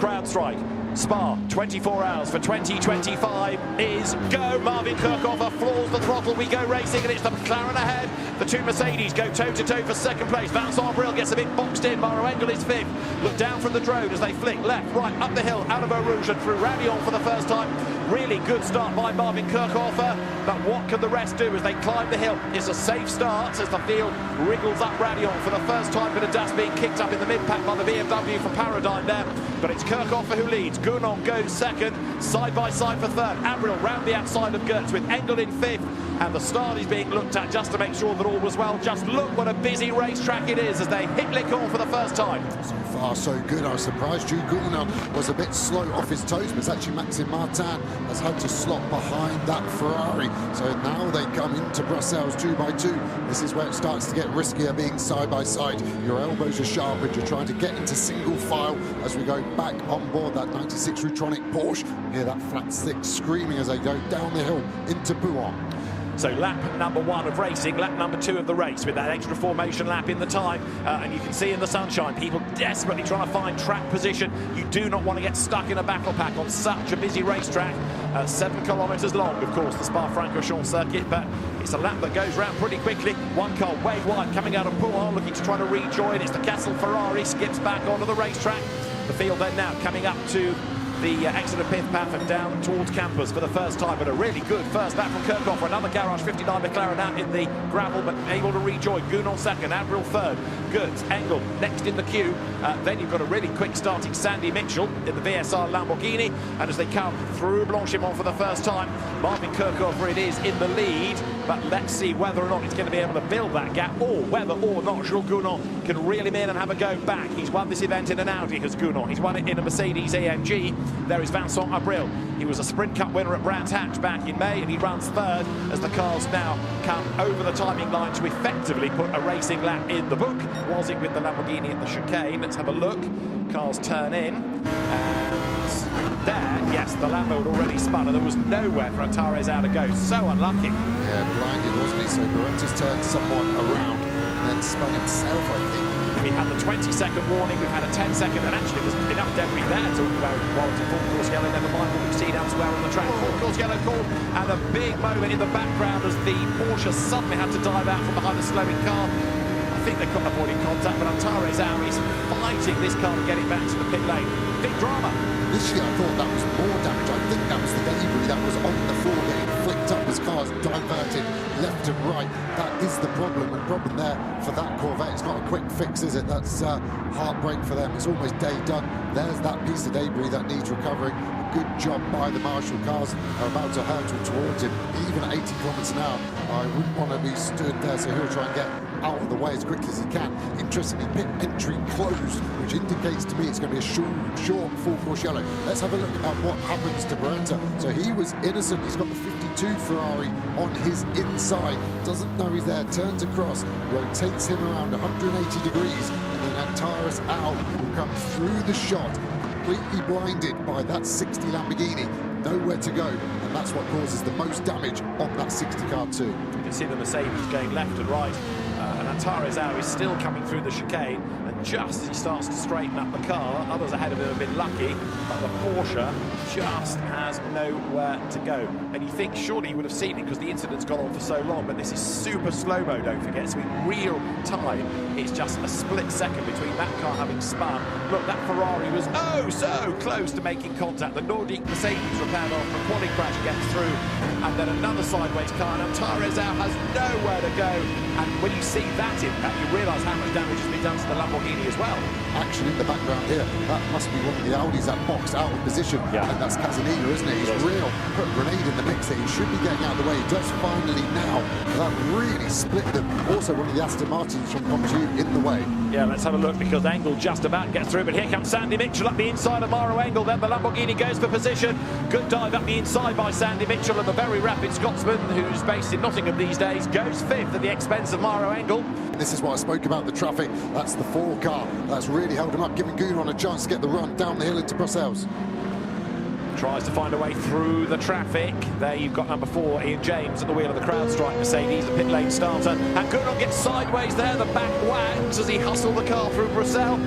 CROWDSTRIKE SPA 24 hours for 2025 is go. Marvin Kirchhofer floors the throttle. We go racing, and it's the McLaren ahead. The two Mercedes go toe-to-toe for second place. Vincent Abril gets a bit boxed in. Maro Engel is fifth. Look down from the drone as they flick left, right, up the hill, out of Eau Rouge and through Radion for the first time. Really good start by Marvin Kirchhofer, but what can the rest do as they climb the hill? It's a safe start as the field wriggles up Radion for the first time. Bit of dust being kicked up in the mid-pack by the BMW from Paradigm there, but it's Kirchhofer who leads. Gounon goes second, side by side for third. Abril round the outside of Gertz with Engel in fifth, and the start is being looked at just to make sure that all was well. Just look what a busy racetrack it is as they hit Licon for the first time. So far so good. I was surprised Jules Gounon was a bit slow off his toes, but it's actually Maxime Martin has had to slot behind that Ferrari. So now they come into Brussels 2 by 2. This is where it starts to get riskier being side by side. Your elbows are sharp and you're trying to get into single file as we go back on board that 96 Rutronic Porsche. You hear that flat six screaming as they go down the hill into Pouhon. So lap number 1 of racing, lap number 2 of the race with that extra formation lap in the time. And you can see in the sunshine, people desperately trying to find track position. You do not want to get stuck in a battle pack on such a busy racetrack. 7 kilometres long, of course, the Spa-Francorchamps circuit, but it's a lap that goes round pretty quickly. One car way wide coming out of Pouhon, looking to try to rejoin. It's the Castle Ferrari, skips back onto the racetrack. The field then now coming up to the exit of Pith Path and down towards campus for the first time, but a really good first lap from Kirchhofer. Another Garage 59 McLaren out in the gravel, but able to rejoin. Gounon second, Abril third, Gertz, Engel next in the queue. Then you've got a really quick starting Sandy Mitchell in the VSR Lamborghini, and as they come through Blanchimont for the first time, Marvin Kirchhofer it is in the lead, but let's see whether or not he's going to be able to build that gap, or whether or not Jules Gounon can reel him in and have a go back. He's won this event in an Audi, has Gounon. He's won it in a Mercedes AMG. There is Vincent Abril. He was a Sprint Cup winner at Brands Hatch back in May, and he runs third as the cars now come over the timing line to effectively put a racing lap in the book. Was it with the Lamborghini at the chicane? Let's have a look. Cars turn in, and there, yes, the Lambo had already spun, and there was nowhere for Antares out to go. So unlucky. Yeah, blinded, wasn't he? So Barretta's turned somewhat around and then spun himself, I think. We had the 20-second warning, we've had a 10-second, and actually there's enough debris there to warrant a full course yellow, never mind what we've seen elsewhere on the track. Full course yellow call, and a big moment in the background as the Porsche suddenly had to dive out from behind the slowing car. I think they couldn't avoid contact, but Antares out is fighting this car to get it back to the pit lane. Big drama. Initially I thought that was more damage. I think that was the debris that was on the floor getting flicked up as cars diverted left and right. That is the problem, and problem there for that Corvette. It's not a quick fix, is it? That's heartbreak for them. It's almost day done. There's that piece of debris that needs recovering. Good job by the Marshall. Cars are about to hurtle towards him, even at 80 kilometers an hour. I wouldn't want to be stood there, so he'll try and get out of the way as quickly as he can. Interestingly, pit entry closed, which indicates to me it's going to be a short full course yellow. Let's have a look at what happens to Beretta. So he was innocent. He's got the 52 Ferrari on his inside. Doesn't know he's there. Turns across, rotates him around 180 degrees, and then Antares out will come through the shot, completely blinded by that 60 Lamborghini. Nowhere to go, and that's what causes the most damage on that 60 car too. You can see the Mercedes going left and right, and Antares out is still coming through the chicane, and just as he starts to straighten up the car, others ahead of him have been lucky, but the Porsche just has nowhere to go. And you think surely he would have seen it because the incident's gone on for so long, but this is super slow-mo, don't forget, so in real time it's just a split second between that car having spun. Look, that Ferrari was oh so close to making contact. The Nordic Mercedes repaired after a quality crash gets through, and then another sideways car, and Antares out has nowhere to go. And when you see that impact, you realise how much damage has been done to the Lamborghini as well. Action in the background here, that must be one of the Audis that boxed out of position. Yeah. And that's Casanino, isn't it? He's real, put a grenade in the mix there. He should be getting out of the way. He does finally now. That really split them. Also one of the Aston Martins from Comtu in the way. Yeah, let's have a look, because Engel just about gets through, but here comes Sandy Mitchell up the inside of Maro Engel. Then the Lamborghini goes for position. Good dive up the inside by Sandy Mitchell, and the very rapid Scotsman, who's based in Nottingham these days, goes fifth at the expense of Maro Engel. This is what I spoke about, the traffic. That's the 4 car. That's really held him up, giving Gounon a chance to get the run down the hill into Brussels. Tries to find a way through the traffic. There you've got number 4, Ian James, at the wheel of the CROWDSTRIKE Mercedes, the pit lane starter. And Gounon gets sideways there, the back wags as he hustled the car through Brussels.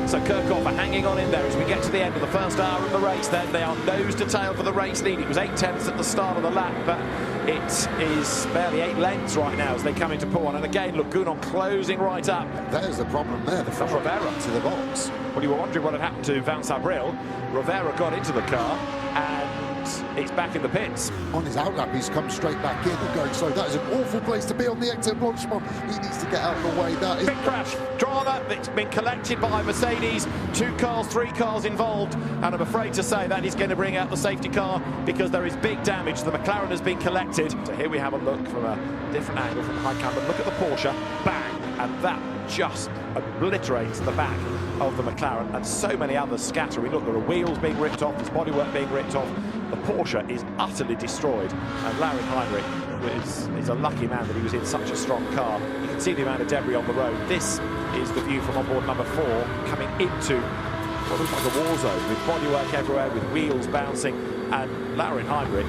So Kirchhoff are hanging on in there as we get to the end of the first hour of the race. Then they are nose to tail for the race lead. It was 8/10 at the start of the lap, but it is barely 8 lengths right now as they come into P1. And again, look, Gounon closing right up. There's the problem there. The front Rivera to the box. Well, you were wondering what had happened to Vince Abril. Rivera got into the car and it's back in the pits. On his outlap, he's come straight back in and going slow. That is an awful place to be on the exit Blanchimont. He needs to get out of the way. That is big crash drama that's been collected by Mercedes. 2 cars, 3 cars involved, and I'm afraid to say that is going to bring out the safety car because there is big damage. The McLaren has been collected. So here we have a look from a different angle from the high camera. Look at the Porsche, bang, and that just obliterates the back of the McLaren, and so many others scattering. Look, there are wheels being ripped off, there's bodywork being ripped off. The Porsche is utterly destroyed, and Larry Heinrich is a lucky man that he was in such a strong car. You can see the amount of debris on the road. This is the view from onboard number 4 coming into what looks like a war zone with bodywork everywhere, with wheels bouncing, and Larry Heinrich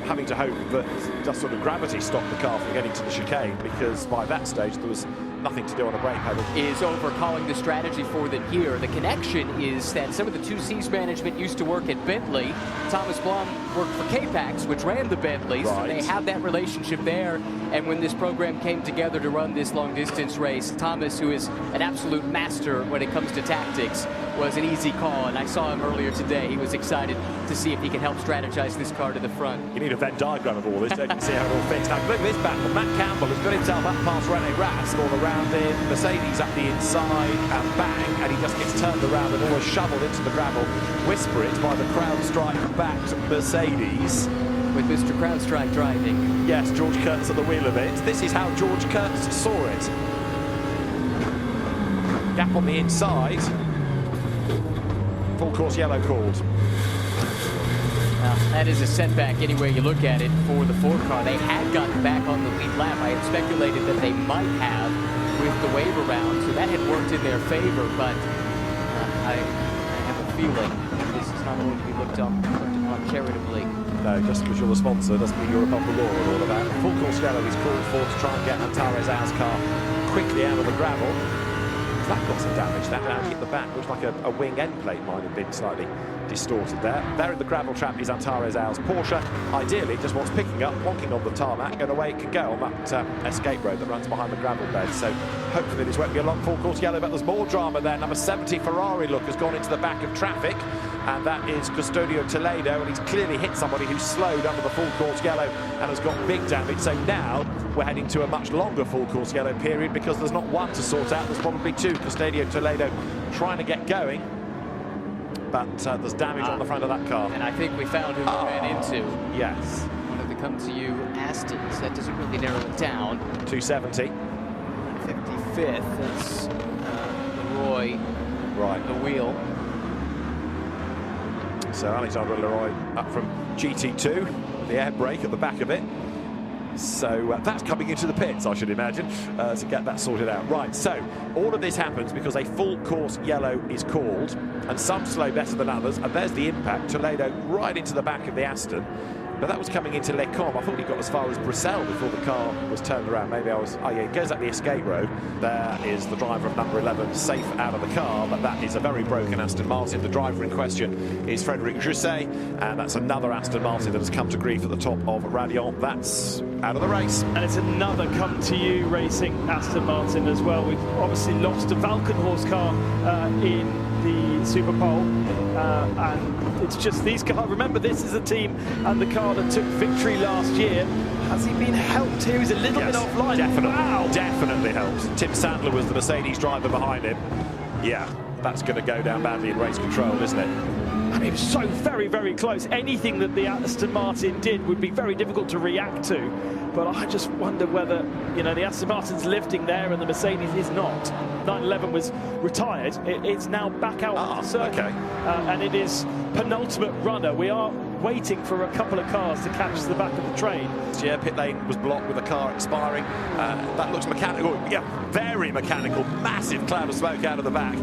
having to hope that just sort of gravity stopped the car from getting to the chicane, because by that stage there was nothing to do on a brake pedal. Is overcalling the strategy for them here. The connection is that some of the 2C's management used to work at Bentley. Thomas Blum worked for K-Pax, which ran the Bentleys. Right. So they have that relationship there. And when this program came together to run this long-distance race, Thomas, who is an absolute master when it comes to tactics, was an easy call. And I saw him earlier today. He was excited to see if he can help strategize this car to the front. You need a Venn diagram of all this, don't you, see how it all fits. Now, look at this battle. Matt Campbell has got himself up past René Rast, all around him. Mercedes up the inside, and bang, and he just gets turned around and almost shoveled into the gravel. Whisper it by the CROWDSTRIKE-backed Mercedes. With Mr. CROWDSTRIKE driving. Yes, George Kurtz at the wheel of it. This is how George Kurtz saw it. Gap on the inside. Full course yellow called. Now, that is a setback any way you look at it for the Ford car. They had gotten back on the lead lap. I had speculated that they might have with the wave around, so that had worked in their favor, but I have a feeling this is not going to be looked upon charitably. No, just because you're the sponsor doesn't mean you're above the law and all of that. Full course yellow is called for to try and get Antares Au's car quickly out of the gravel. That got some damage. That now hit the back. Looks like a wing end plate might have been slightly distorted there. There in the gravel trap is Antares Au's Porsche. Ideally, just wants picking up, wonking on the tarmac, and away it can go on that escape road that runs behind the gravel bed. So hopefully this won't be a long full course yellow, but there's more drama there. Number 70 Ferrari, look, has gone into the back of traffic, and that is Custodio Toledo, and he's clearly hit somebody who's slowed under the full course yellow and has got big damage. So now we're heading to a much longer full course yellow period, because there's not one to sort out, there's probably 2. Custodio Toledo trying to get going, but there's damage on the front of that car. And I think we found who we ran into. Yes. One of the come to you Astons. That doesn't really narrow it down. 270. 55th. That's Leroy. Right. The wheel. So Alexandre Leroy up from GT2 with the air brake at the back of it. So that's coming into the pits, I should imagine, to get that sorted out. Right, so all of this happens because a full course yellow is called, and some slow better than others, and there's the impact. Toledo right into the back of the Aston. But that was coming into Les Combes. I thought he got as far as Bruxelles before the car was turned around. Maybe I was... Oh, yeah, he goes up the escape road. There is the driver of number 11 safe out of the car, but that is a very broken Aston Martin. The driver in question is Frédéric Jousset, and that's another Aston Martin that has come to grief at the top of Radiant. That's out of the race. And it's another come-to-you racing Aston Martin as well. We've obviously lost a Valkenhorst car in the Super Pole, and it's just these cars. Remember, this is a team and the car that took victory last year. Has he been helped here? He's a little bit offline. Definitely. Wow. Definitely helped. Tim Sandler was the Mercedes driver behind him. Yeah, that's going to go down badly in race control, isn't it? And it was so very, very close. Anything that the Aston Martin did would be very difficult to react to. But I just wonder whether, you know, the Aston Martin's lifting there and the Mercedes is not. 911 was retired. It's now back out on the circuit. Okay. And it is penultimate runner. We are waiting for a couple of cars to catch the back of the train. Yeah, pit lane was blocked with the car expiring. That looks mechanical. Yeah, very mechanical. Massive cloud of smoke out of the back.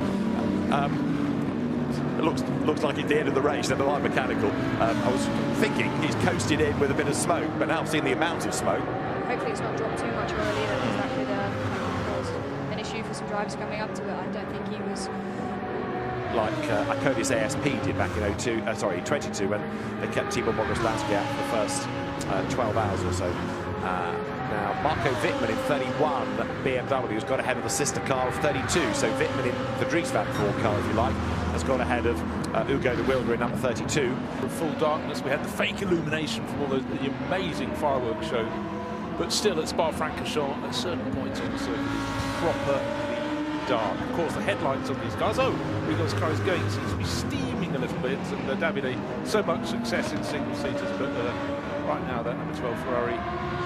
It looks like it's the end of the race, never mind mechanical. I was thinking he's coasted in with a bit of smoke, but now I've seen the amount of smoke. Hopefully it's not dropped too much early, because that could cause an issue for some drivers coming up to it. I don't think he was like Acodius ASP did back in 22, when they kept Timo Bogoslansky out for the first 12 hours or so. Now, Marco Wittmann in 31, BMW has got ahead of the sister car of 32. So Wittmann in the Dries van Voork car, if you like, has got ahead of Ugo de Wilde in number 32. In full darkness, we had the fake illumination from all the amazing fireworks show. But still, at Spa-Francorchamps, at certain points on the circuit, it's properly dark. Of course, the headlights on these cars, because this car is going, seems to be steaming a little bit. And Davide, so much success in single-seaters, but right now, that number 12 Ferrari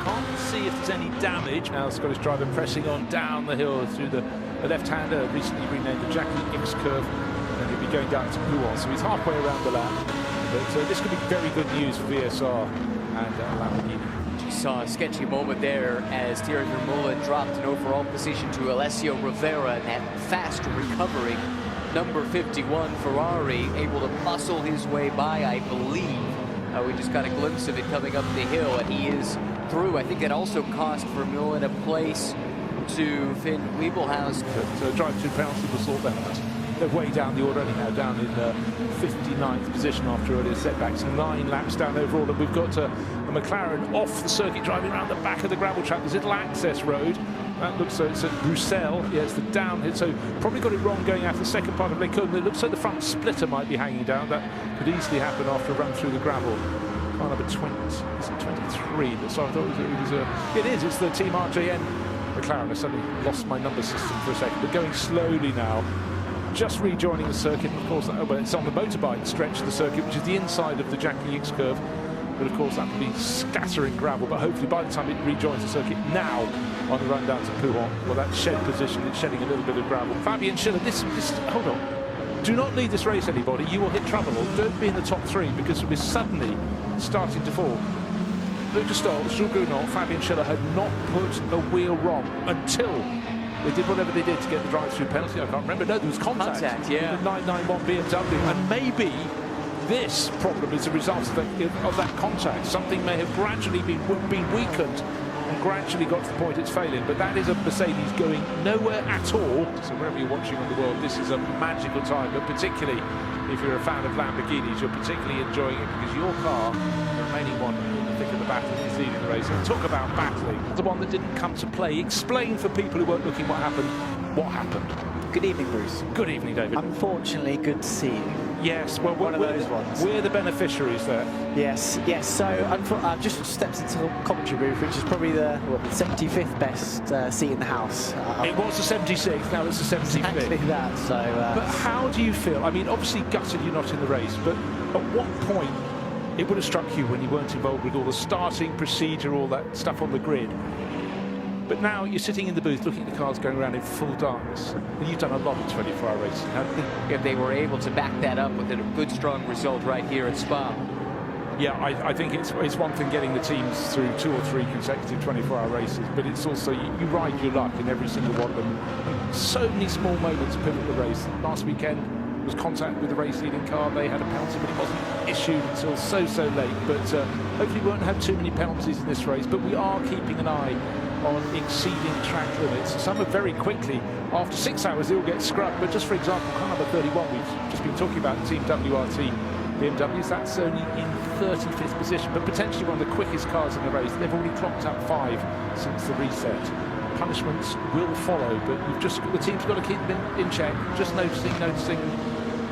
can't see if there's any damage. Now, the Scottish driver pressing on down the hill through the left-hander, recently renamed the Jackie X curve, and he'll be going down to Pouhon, so he's halfway around the lap. But this could be very good news for VSR and Lamborghini. You saw a sketchy moment there as Thierry Vermeulen dropped an overall position to Alessio Rivera, and that fast recovering number 51 Ferrari able to muscle his way by, I believe. We just got a glimpse of it coming up the hill, and he is through. I think that also cost Vermeulen a place to Finn Wiebelhaus. So drive-through penalty will sort them out. They're way down the order anyhow, down in 59th position after earlier setbacks. 9 laps down overall, and we've got a McLaren off the circuit, driving around the back of the gravel track. There's a little access road. That looks so it's at Bruxelles. Yeah, it's the downhill. So probably got it wrong going out the second part of Les Caunes. It looks like the front splitter might be hanging down. That could easily happen after a run through the gravel. Car number 20, is it 23? So I thought it is. It's the Team RJN McLaren. I suddenly lost my number system for a second, but going slowly now. Just rejoining the circuit, and of course, it's on the motorbike stretch of the circuit, which is the inside of the Jackie X curve. But of course, that will be scattering gravel. But hopefully, by the time it rejoins the circuit, now on the run down to Pouhon, well, that shed position, it's shedding a little bit of gravel. Fabian Schiller, this hold on. Do not lead this race, anybody. You will hit trouble. Or don't be in the top 3 because we're suddenly starting to fall. Lucas Stoll, Jules Gounod, Fabian Schiller had not put a wheel wrong until they did whatever they did to get the drive-through penalty. I can't remember. No, there was contact yeah. with the 991 BMW. And maybe this problem is a result of that contact. Something may have gradually been weakened and gradually got to the point it's failing. But that is a Mercedes going nowhere at all. So wherever you're watching in the world, this is a magical time. But particularly if you're a fan of Lamborghinis, you're particularly enjoying it because your car, the remaining one in the thick of the battle, is leading the race. And talk about battling. The one that didn't come to play. Explain for people who weren't looking what happened. What happened? Good evening, Bruce. Good evening, David. Unfortunately, good to see you. Yes, well, one of those ones. We're the beneficiaries there. Yes. So I've just stepped into the commentary booth, which is probably the 75th best seat in the house. It was the 76th, now it's the 75th. Exactly that. So. But how do you feel? I mean, obviously gutted you're not in the race, but at what point it would have struck you when you weren't involved with all the starting procedure, all that stuff on the grid? But now you're sitting in the booth looking at the cars going around in full darkness. And you've done a lot of 24-hour racing, haven't you? If they were able to back that up with a good, strong result right here at Spa. Yeah, I think it's one thing getting the teams through 2 or 3 consecutive 24-hour races, but it's also you ride your luck in every single one of them. So many small moments pivot the race. Last weekend was contact with the race-leading car. They had a penalty, but it wasn't issued until so late. But hopefully we won't have too many penalties in this race, but we are keeping an eye on exceeding track limits. Some are very quickly. After 6 hours, they all get scrubbed. But just for example, car number 31, we've just been talking about Team WRT BMWs. That's only in 35th position, but potentially one of the quickest cars in the race. They've already clocked up 5 since the reset. Punishments will follow, but the team's got to keep them in check. Just noticing.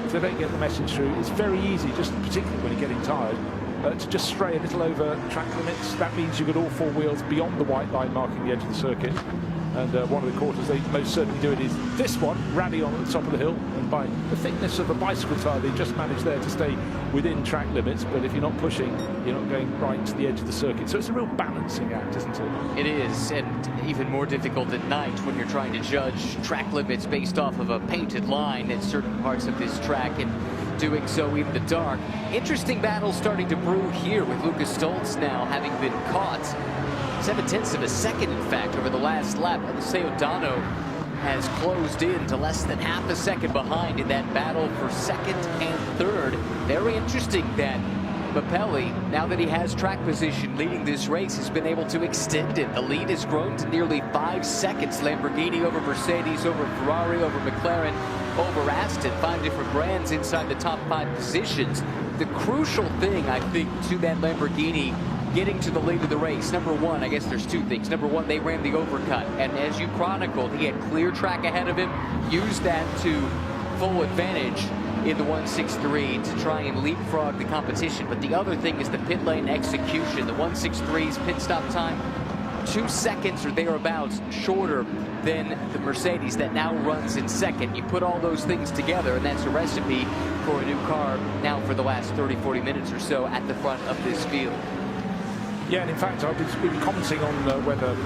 If they don't get the message through, it's very easy, just particularly when you're getting tired, to just stray a little over track limits. That means you've got all 4 wheels beyond the white line marking the edge of the circuit. And one of the quarters they most certainly do it is this one, rally on at the top of the hill. And by the thickness of a bicycle tyre, they just manage there to stay within track limits. But if you're not pushing, you're not going right to the edge of the circuit. So it's a real balancing act, isn't it? It is, and even more difficult at night when you're trying to judge track limits based off of a painted line at certain parts of this track, and doing so in the dark. Interesting battle starting to brew here with Lucas Stoltz now having been caught 0.7 of a second, in fact, over the last lap. Alessio Dano has closed in to less than half a second behind in that battle for second and third. Very interesting that Mapelli, now that he has track position leading this race, has been able to extend it. The lead has grown to nearly 5 seconds. Lamborghini over Mercedes, over Ferrari, over McLaren. over Aston, 5 different brands inside the top 5 positions. The crucial thing, I think, to that Lamborghini getting to the lead of the race, number one, I guess there's 2 things. Number one, they ran the overcut, and as you chronicled, he had clear track ahead of him, used that to full advantage in the 163 to try and leapfrog the competition. But the other thing is the pit lane execution. The 163's pit stop time, 2 seconds or thereabouts shorter than the Mercedes that now runs in second. You put all those things together, and that's a recipe for a new car now for the last 30-40 minutes or so at the front of this field. Yeah, and in fact, we were commenting on whether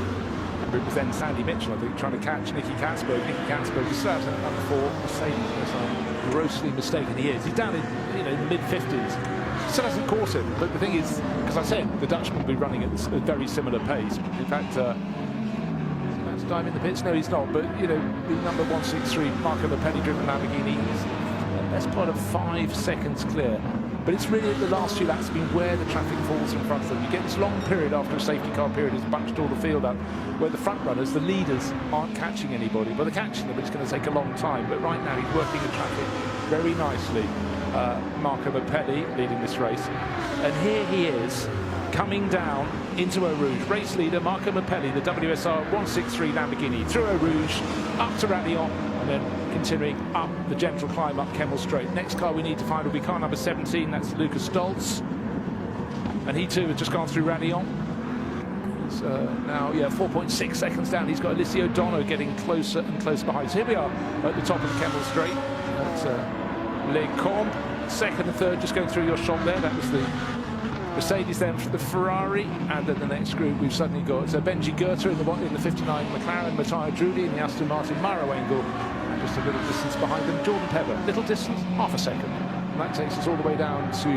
it was then Sandy Mitchell, I think, trying to catch Nicky Catsburg. Nicky Catsburg is out at number 4 Mercedes, unless I'm grossly mistaken. He is. He's down in the mid-50s. Still hasn't caught him. But the thing is, as I said, the Dutchman will be running at a very similar pace. In fact, is he about to dive in the pits? No, he's not. But the number 163 Marco Mappelli-driven Lamborghini is the best part of 5 seconds clear. But it's really the last few laps been where the traffic falls in front of them. You get this long period after a safety car period has bunched all the field up, where the front runners, the leaders, aren't catching anybody. Well, they're catching them, but it's going to take a long time. But right now, he's working the traffic very nicely. Marco Mappelli leading this race. And here he is, coming down into Eau Rouge. Race leader, Marco Mappelli, the WSR 163 Lamborghini, through Eau Rouge, up to Raidillon, and then continuing up the gentle climb up Kemmel Straight. Next car we need to find will be car number 17, that's Lucas Stoltz. And he too has just gone through Raidillon. He's now, 4.6 seconds down. He's got Alessio O'Donnell getting closer and closer behind. So here we are at the top of Kemmel Straight. That's Les Combes, second and third, just going through your shot there. That was the Mercedes, then for the Ferrari, and then the next group we've suddenly got Benji Goethe in the 59 McLaren, Matteo Drudi in the Aston Martin, Maro Engel, and just a little distance behind them, Jordan Pepper, little distance, half a second. And that takes us all the way down to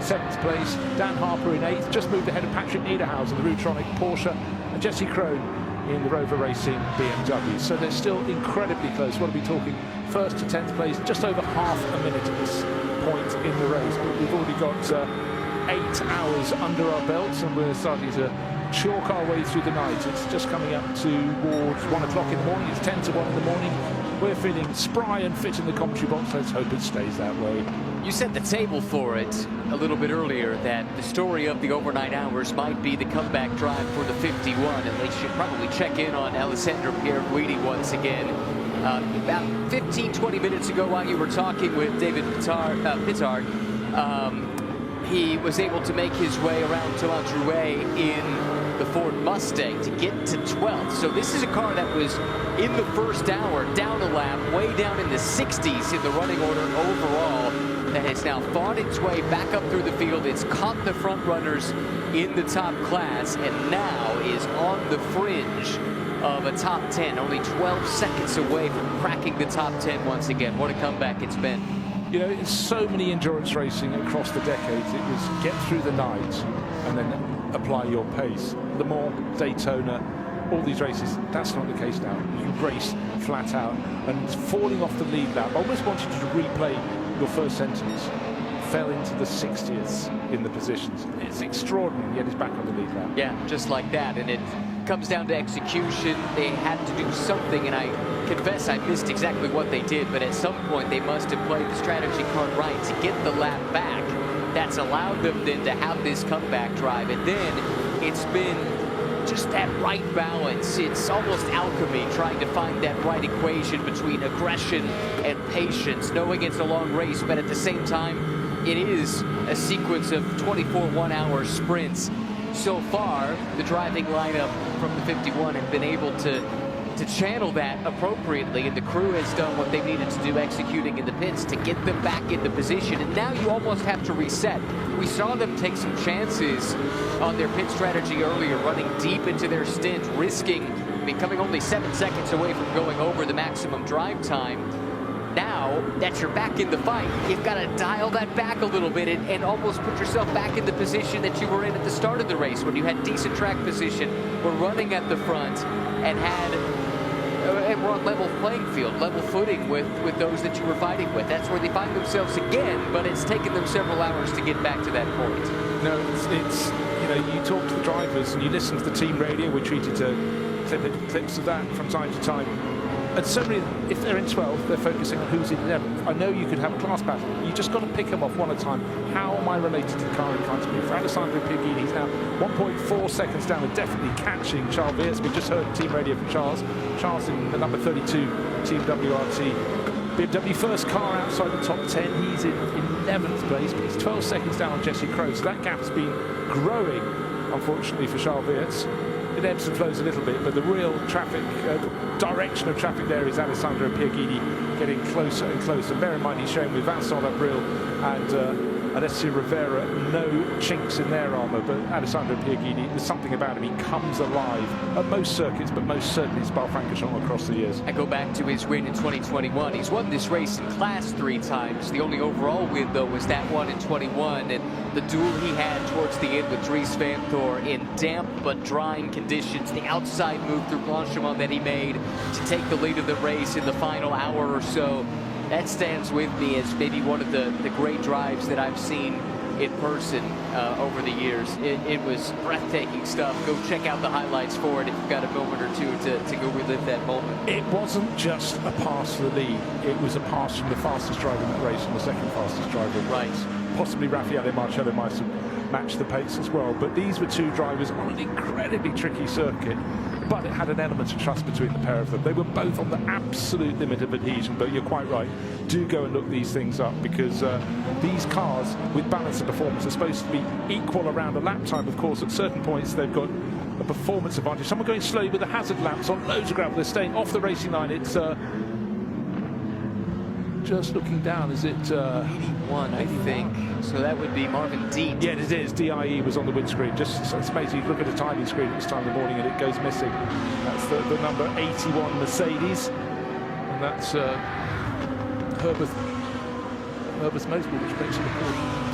7th place. Dan Harper in 8th, just moved ahead of Patrick Niederhausen, the Rutronic Porsche, and Jesse Krohn in the Rover Racing BMW. So they're still incredibly close. What are we talking? 1st to 10th place, just over half a minute at this point in the race. But we've already got 8 hours under our belts, and we're starting to chalk our way through the night. It's just coming up towards 1 o'clock in the morning. It's 10 to 1 in the morning. We're feeling spry and fit in the commentary box. Let's hope it stays that way. You set the table for it a little bit earlier that the story of the overnight hours might be the comeback drive for the 51, and they should probably check in on Alessandro Pierguidi once again. About 15-20 minutes ago, while you were talking with David Pittard, he was able to make his way around Thomas Drouet in the Ford Mustang to get to 12th. So this is a car that was in the first hour, down a lap, way down in the 60s in the running order overall, that has now fought its way back up through the field. It's caught the front runners in the top class, and now is on the fringe of a top 10, only 12 seconds away from cracking the top 10 once again. What a comeback it's been. It's so many endurance racing across the decades. It was get through the night and then apply your pace. Le Mans, Daytona, all these races, that's not the case now. You race flat out, and falling off the lead lap. I almost wanted you to replay your first sentence. Fell into the 60th in the positions. It's extraordinary, yet he's back on the lead lap. Yeah, just like that, and it comes down to execution. They had to do something, and I confess I missed exactly what they did, but at some point they must have played the strategy card right to get the lap back. That's allowed them then to have this comeback drive, and then it's been just that right balance. It's almost alchemy, trying to find that right equation between aggression and patience, knowing it's a long race, but at the same time, it is a sequence of 24 one-hour sprints. So far, the driving lineup from the 51 have been able to channel that appropriately, and the crew has done what they needed to do, executing in the pits to get them back into position. And now you almost have to reset. We saw them take some chances on their pit strategy earlier, running deep into their stint, risking becoming only 7 seconds away from going over the maximum drive time. Now that you're back in the fight, you've got to dial that back a little bit and almost put yourself back in the position that you were in at the start of the race, when you had decent track position, were running at the front, and were on level playing field, level footing with those that you were fighting with. That's where they find themselves again, but it's taken them several hours to get back to that point. No, it's you talk to the drivers and you listen to the team radio. We're treated to clips of that from time to time. And so many, if they're in 12, they're focusing on who's in 11th. I know you could have a class battle. You just got to pick them off one at a time. How am I related to the car in front of me? For Alessandro Piaghini, he's now 1.4 seconds down and definitely catching Charles Weerts. We just heard team radio from Charles. Charles in the number 32 Team WRT. BMW first car outside the top 10. He's in 11th place, but he's 12 seconds down on Jesse Crow. So that gap has been growing, unfortunately, for Charles Weerts. It ebbs and flows a little bit, but the real traffic, direction of traffic there is Alessandro Piaghini getting closer and closer. Bear in mind he's showing with Vincent Abril and Alessio Rivera no chinks in their armour, but Alessandro Piaghini, there's something about him. He comes alive at most circuits, but most certainly Spa-Francorchamps across the years. I go back to his win in 2021. He's won this race in class 3 times. The only overall win, though, was that one in 21, and the duel he had towards the end with Dries Van Thor in damp but drying conditions. The outside move through Blanchimont that he made to take the lead of the race in the final hour or so. That stands with me as maybe one of the great drives that I've seen in person over the years. It was breathtaking stuff. Go check out the highlights for it if you've got a moment or two to go relive that moment. It wasn't just a pass to the lead. It was a pass from the fastest driver in that race and the second fastest driver in the race. Possibly Raffaele Marcello might have matched the pace as well. But these were two drivers on an incredibly tricky circuit. But it had an element of trust between the pair of them. They were both on the absolute limit of adhesion, but you're quite right. Do go and look these things up, because these cars with balance and performance are supposed to be equal around a lap time. Of course, at certain points, they've got a performance advantage. Someone going slowly with the hazard laps on loads of gravel. They're staying off the racing line. It's just looking down, is it 81, I think. So that would be Marvin Dean. Yeah, it is. DIE was on the windscreen. Just, it's amazing. You look at the timing screen at this time of the morning and it goes missing. That's the number 81 Mercedes. And that's Herbert Motorsport, which makes it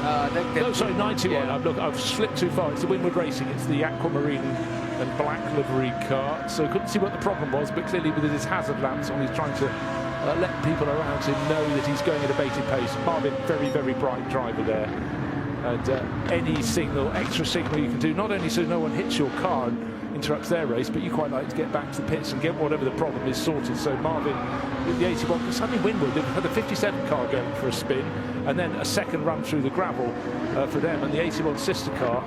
a no, sorry, 91. Yeah. Look, I've slipped too far. It's the Winwood Racing. It's the aquamarine and black livery car. So I couldn't see what the problem was, but clearly with his hazard lamps on, he's trying to let people around him know that he's going at a bated pace. Marvin, very, very bright driver there. And any signal, extra signal you can do, not only so no one hits your car and interrupts their race, but you quite like to get back to the pits and get whatever the problem is sorted. So Marvin with the 81, suddenly Winwood, they've had the 57 car going for a spin, and then a second run through the gravel for them, and the 81 sister car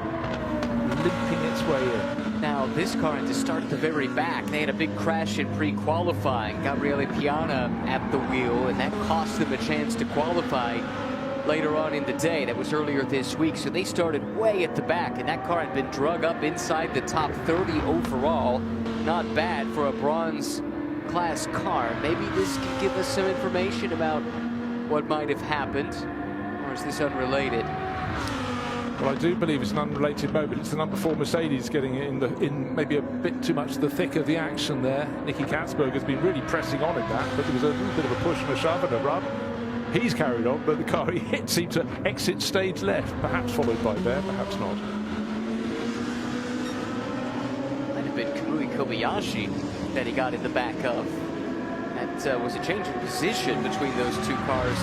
limping its way in. Now, this car had to start at the very back. They had a big crash in pre-qualifying. Gabriele Piana at the wheel, and that cost them a chance to qualify later on in the day. That was earlier this week, so they started way at the back, and that car had been drug up inside the top 30 overall. Not bad for a bronze class car. Maybe this can give us some information about what might have happened, or is this unrelated? Well, I do believe it's an unrelated moment. It's the number 4 Mercedes getting in maybe a bit too much the thick of the action there. Nicky Katzberg has been really pressing on in that, but there was a little bit of a push and a shove and a rub. He's carried on, but the car he hit seemed to exit stage left, perhaps followed by Bear, perhaps not. Might have been Kamui Kobayashi that he got in the back of. That was a change of position between those two cars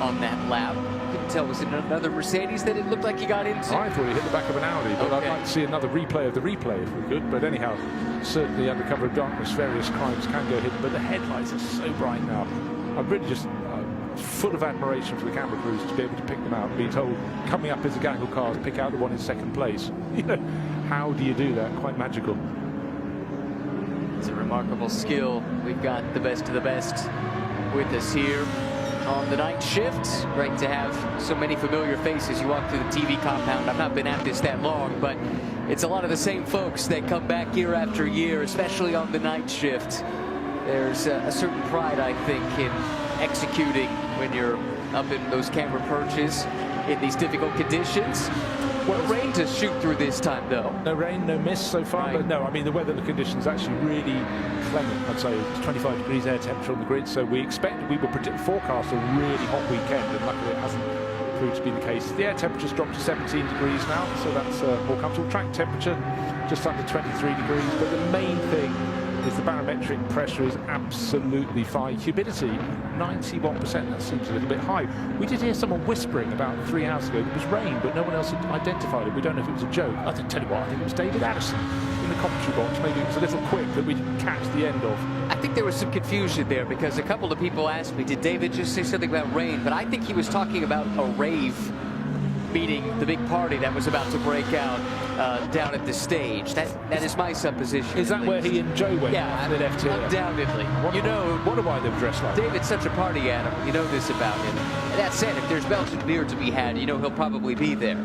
on that lap. Couldn't tell, was it another Mercedes that it looked like he got into? I thought he hit the back of an Audi, but Okay. I'd like to see another replay of the replay if we could. But anyhow, certainly under cover of darkness, various crimes can go hidden, but the headlights are so bright now. I'm really just full of admiration for the camera crews to be able to pick them out and be told, coming up as a gang of cars, pick out the one in second place. You know, how do you do that? Quite magical. It's a remarkable skill. We've got the best of the best with us here on the night shift. Great to have so many familiar faces. You walk through the TV compound. I've not been at this that long, but it's a lot of the same folks that come back year after year, especially on the night shift. There's a certain pride, I think, in executing when you're up in those camera perches in these difficult conditions. Well, rain to shoot through this time, though. No rain, no mist so far, Right. but no, I mean, the weather conditions actually really clement. I'd say it's 25 degrees air temperature on the grid, so we would forecast a really hot weekend, and luckily it hasn't proved to be the case. The air temperature's dropped to 17 degrees now, so that's more comfortable. Track temperature just under 23 degrees, but the main thing is the barometric pressure is absolutely fine. Humidity, 91%, that seems a little bit high. We did hear someone whispering about 3 hours ago that it was rain, but no one else had identified it. We don't know if it was a joke. I can tell you what, I think it was David Addison in the the commentary box, maybe it was a little quick that we didn't catch the end of. I think there was some confusion there because a couple of people asked me, did David just say something about rain? But I think he was talking about a rave, meaning the big party that was about to break out down at the stage. That is my supposition. Is that where he and Joe went? Yeah, after they left here? Undoubtedly. Wonder why they were dressed like that. David's such a party animal. You know this about him. And that said, if there's Belgian beer to be had, you know he'll probably be there.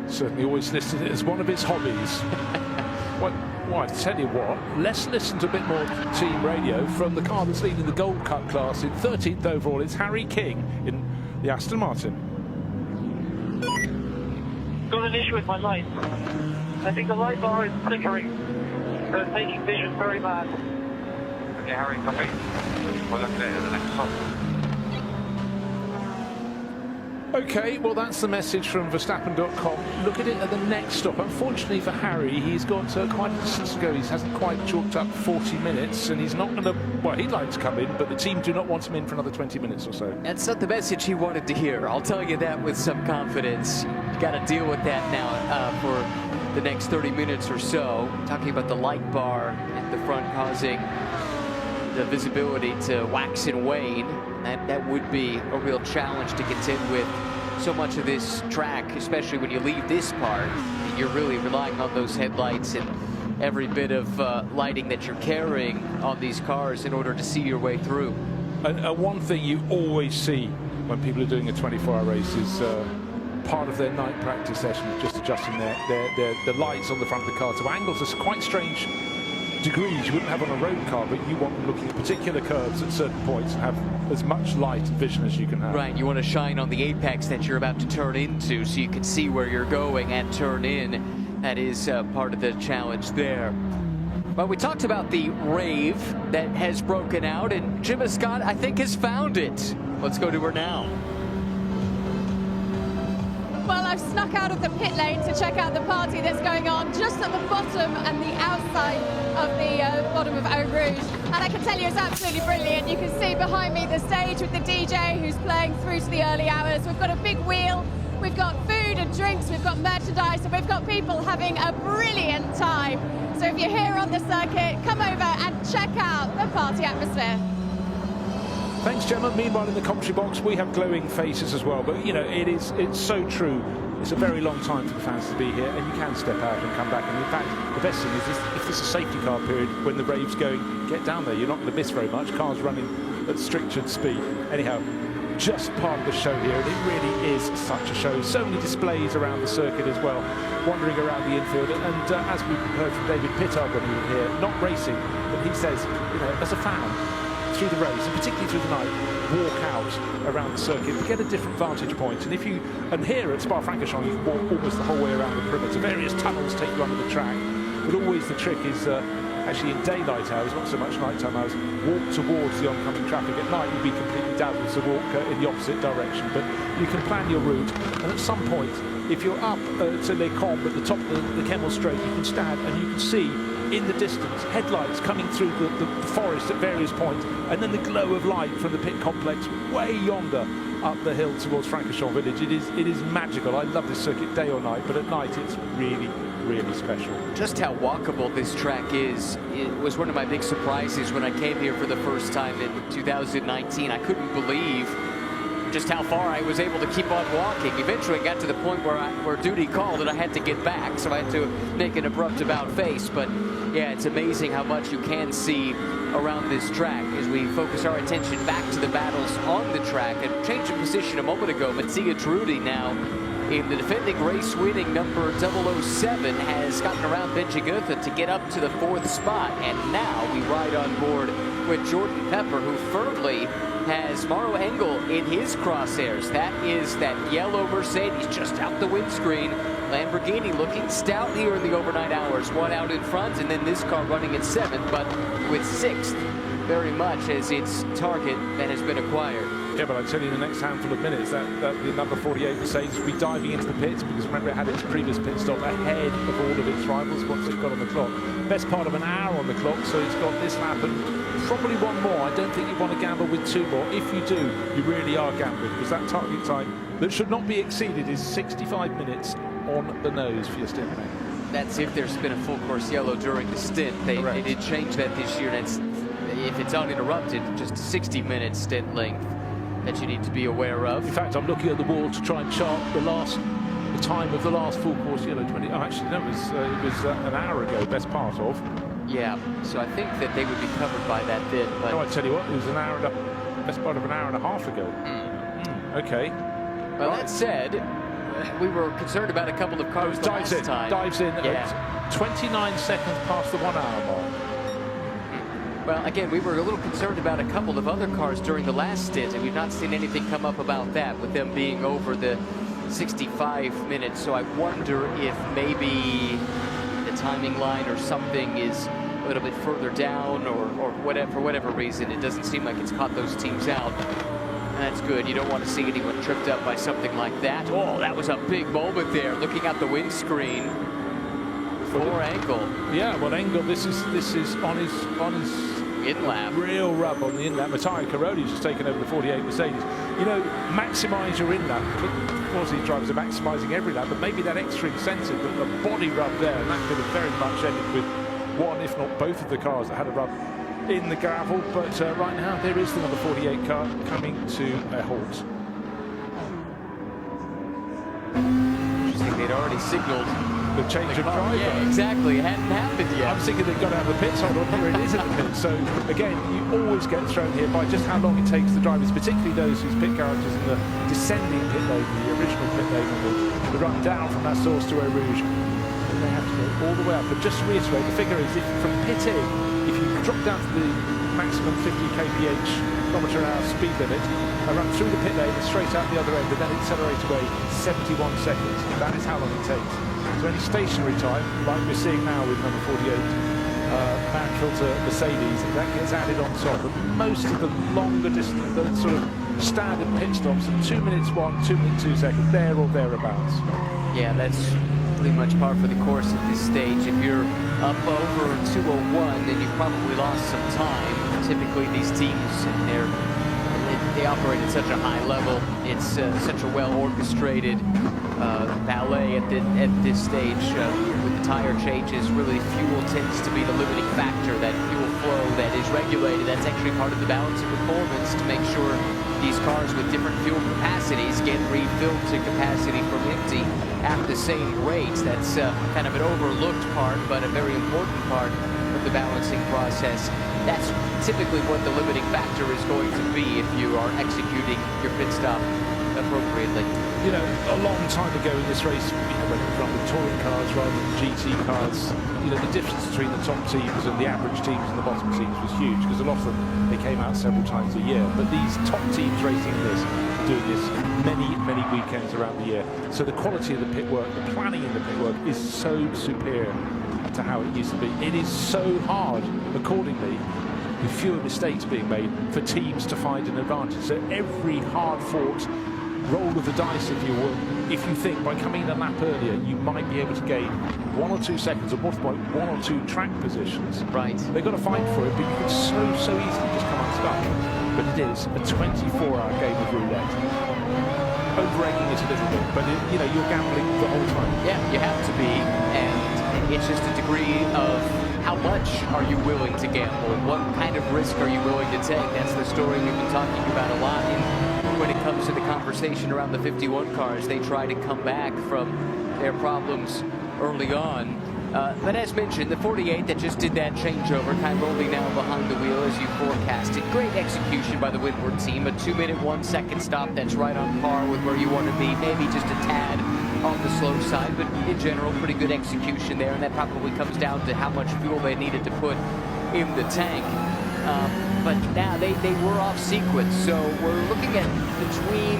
Certainly always listed it as one of his hobbies. Well, I tell you what, let's listen to a bit more team radio from the car that's leading the Gold Cup class in 13th overall. It's Harry King in the Aston Martin. Got an issue with my light. I think the light bar is flickering. So it's making vision very bad. Okay, Harry, copy. We'll look at it at the next stop. Okay, well, that's the message from Verstappen.com. Look at it at the next stop. Unfortunately for Harry, he's got quite a distance to go. He hasn't quite chalked up 40 minutes, and he's not going to... Well, he'd like to come in, but the team do not want him in for another 20 minutes or so. That's not the message he wanted to hear. I'll tell you that with some confidence. You got to deal with that now for the next 30 minutes or so. Talking about the light bar at the front causing the visibility to wax and wane. That would be a real challenge to contend with so much of this track, especially when you leave this part. You're really relying on those headlights and every bit of lighting that you're carrying on these cars in order to see your way through. And one thing you always see when people are doing a 24-hour race is part of their night practice session, just adjusting the lights on the front of the car to angles. It's quite strange degrees you wouldn't have on a road car, but you want them looking at particular curves at certain points and have as much light and vision as you can have. Right, you want to shine on the apex that you're about to turn into so you can see where you're going and turn in. That is part of the challenge there. Well, we talked about the rave that has broken out, and Gemma Scott, I think, has found it. Let's go to her now. Well, I've snuck out of the pit lane to check out the party that's going on just at the bottom and the outside of the bottom of Eau Rouge. And I can tell you it's absolutely brilliant. You can see behind me the stage with the DJ who's playing through to the early hours. We've got a big wheel, we've got food and drinks, we've got merchandise, and we've got people having a brilliant time. So if you're here on the circuit, come over and check out the party atmosphere. Thanks, Gemma. Meanwhile, in the commentary box, we have glowing faces as well. But, you know, it's so true. It's a very long time for the fans to be here, and you can step out and come back. And in fact, the best thing is if there's a safety car period, when the rave's going, get down there. You're not going to miss very much. Cars running at strictured speed. Anyhow, just part of the show here, and it really is such a show. So many displays around the circuit as well, wandering around the infield. And as we heard from David Pittard when we were here, not racing, but he says, you know, as a fan, through the race, and particularly through the night, walk out around the circuit, get a different vantage point. And here at Spa-Francorchamps, you can walk almost the whole way around the perimeter. Various tunnels take you under the track, but always the trick is actually in daylight hours, not so much nighttime hours, walk towards the oncoming traffic. At night, you'd be completely dazzled to walk in the opposite direction, but you can plan your route, and at some point, if you're up to Les Combes at the top of the Kemmel Straight, you can stand and you can see in the distance headlights coming through the forest at various points, and then the glow of light from the pit complex way yonder up the hill towards Francorchamps village. It is magical. I love this circuit day or night, but at night it's really, really special. Just how walkable this track is, it was one of my big surprises when I came here for the first time in 2019. I couldn't believe just how far I was able to keep on walking. Eventually got to the point where duty called and I had to get back, so I had to make an abrupt about face. But yeah, it's amazing how much you can see around this track as we focus our attention back to the battles on the track. And change of position a moment ago, Mattia Trudi now in the defending race-winning number 007 has gotten around Benji Goethe to get up to the 4th spot. And now we ride on board with Jordan Pepper, who firmly has Mauro Engel in his crosshairs. That is that yellow Mercedes just out the windscreen. Lamborghini looking stout here in the overnight hours. One out in front, and then this car running in 7th, but with 6th very much as its target that has been acquired. Yeah, but I'd tell you in the next handful of minutes that the number 48 Mercedes will be diving into the pits, because remember it had its previous pit stop ahead of all of its rivals once it got on the clock. Best part of an hour on the clock, so it's got this lap and probably one more. I don't think you want to gamble with 2 more. If you do, you really are gambling, because that target time that should not be exceeded is 65 minutes on the nose for your stint. That's if there's been a full course yellow during the stint. They did change that this year. That's if it's uninterrupted, just a 60-minute stint length that you need to be aware of. In fact, I'm looking at the wall to try and chart the time of the last full course yellow 20. Oh, actually, no, it was an hour ago, best part of. Yeah, so I think that they would be covered by that bit. But no, I tell you what, it was an hour best part of an hour and a half ago. Okay. Well, that said, we were concerned about a couple of cars the last time. Dives in at 29 seconds past the 1 hour mark. Well, again, we were a little concerned about a couple of other cars during the last stint, and we've not seen anything come up about that, with them being over the 65 minutes. So I wonder if maybe the timing line or something is a little bit further down, or whatever, for whatever reason. It doesn't seem like it's caught those teams out. And that's good. You don't want to see anyone tripped up by something like that. Oh, that was a big moment there, looking out the windscreen. Poor Engel. Yeah, well, Engel, this is on his in-lap. Real rub on the in-lap. Matteo Carodi's just taken over the 48 Mercedes. You know, maximise your in-lap. Of course, these drivers are maximising every lap, but maybe that extra incentive, the body rub there, and that could have very much ended with one, if not both of the cars that had a rub in the gravel. But right now, there is the number 48 car coming to a halt. Interesting, they'd already signalled the change of driver. Yeah, exactly. It hadn't happened yet. I was thinking they've got out of the pits. Hold on, here it is in the pits. So again, you always get thrown here by just how long it takes the drivers, particularly those whose pit garages in the descending pit lane, the original pit lane, the run down from that source to Eau Rouge. And they have to go all the way up. But just to reiterate, the figure is if from pit in, if you drop down to the maximum 50 kph km/h speed limit, and run through the pit lane and straight out the other end, and then accelerate away 71 seconds. That is how long it takes. So any stationary time, like we're seeing now with number 48, man filter Mercedes, that gets added on top. But most of the longer distance, the sort of standard pit stops, 2 minutes 1, 2 minutes 2 seconds, there or thereabouts. Yeah, that's pretty much par for the course at this stage. If you're up over 2:01, then you've probably lost some time. Typically, these teams, they operate at such a high level. It's such a well-orchestrated ballet at this stage. With the tire changes, really fuel tends to be the limiting factor. That fuel flow that is regulated, that's actually part of the balance of performance, to make sure these cars with different fuel capacities get refilled to capacity from empty at the same rates. That's kind of an overlooked part, but a very important part of the balancing process. That's typically what the limiting factor is going to be if you are executing your pit stop appropriately. You know, a long time ago in this race, you know, when it was run with touring cars rather than GT cars, you know, the difference between the top teams and the average teams and the bottom teams was huge, because a lot of them, they came out several times a year. But these top teams racing this, doing this many weekends around the year. So the quality of the pit work, the planning in the pit work is so superior to how it used to be. It is so hard, accordingly, with fewer mistakes being made, for teams to find an advantage. So every hard-fought roll of the dice, if you will, if you think by coming in a lap earlier you might be able to gain 1 or 2 seconds, or multiply 1 or 2 track positions. Right. They've got to fight for it, because it's so easy to just come unstuck. But it is a 24-hour game of roulette. Over-egging it a little bit, but you know, you're gambling the whole time. Yeah, you have to be, and it's just a degree of how much are you willing to gamble? What kind of risk are you willing to take? That's the story we've been talking about a lot when it comes to the conversation around the 51 cars. They try to come back from their problems early on. But as mentioned, the 48 that just did that changeover, kind of rolling now behind the wheel as you forecasted. Great execution by the Windward team. A 2-minute 1-second stop that's right on par with where you want to be. Maybe just a tad on the slow side, but in general, pretty good execution there. And that probably comes down to how much fuel they needed to put in the tank. But now they were off sequence, so we're looking at between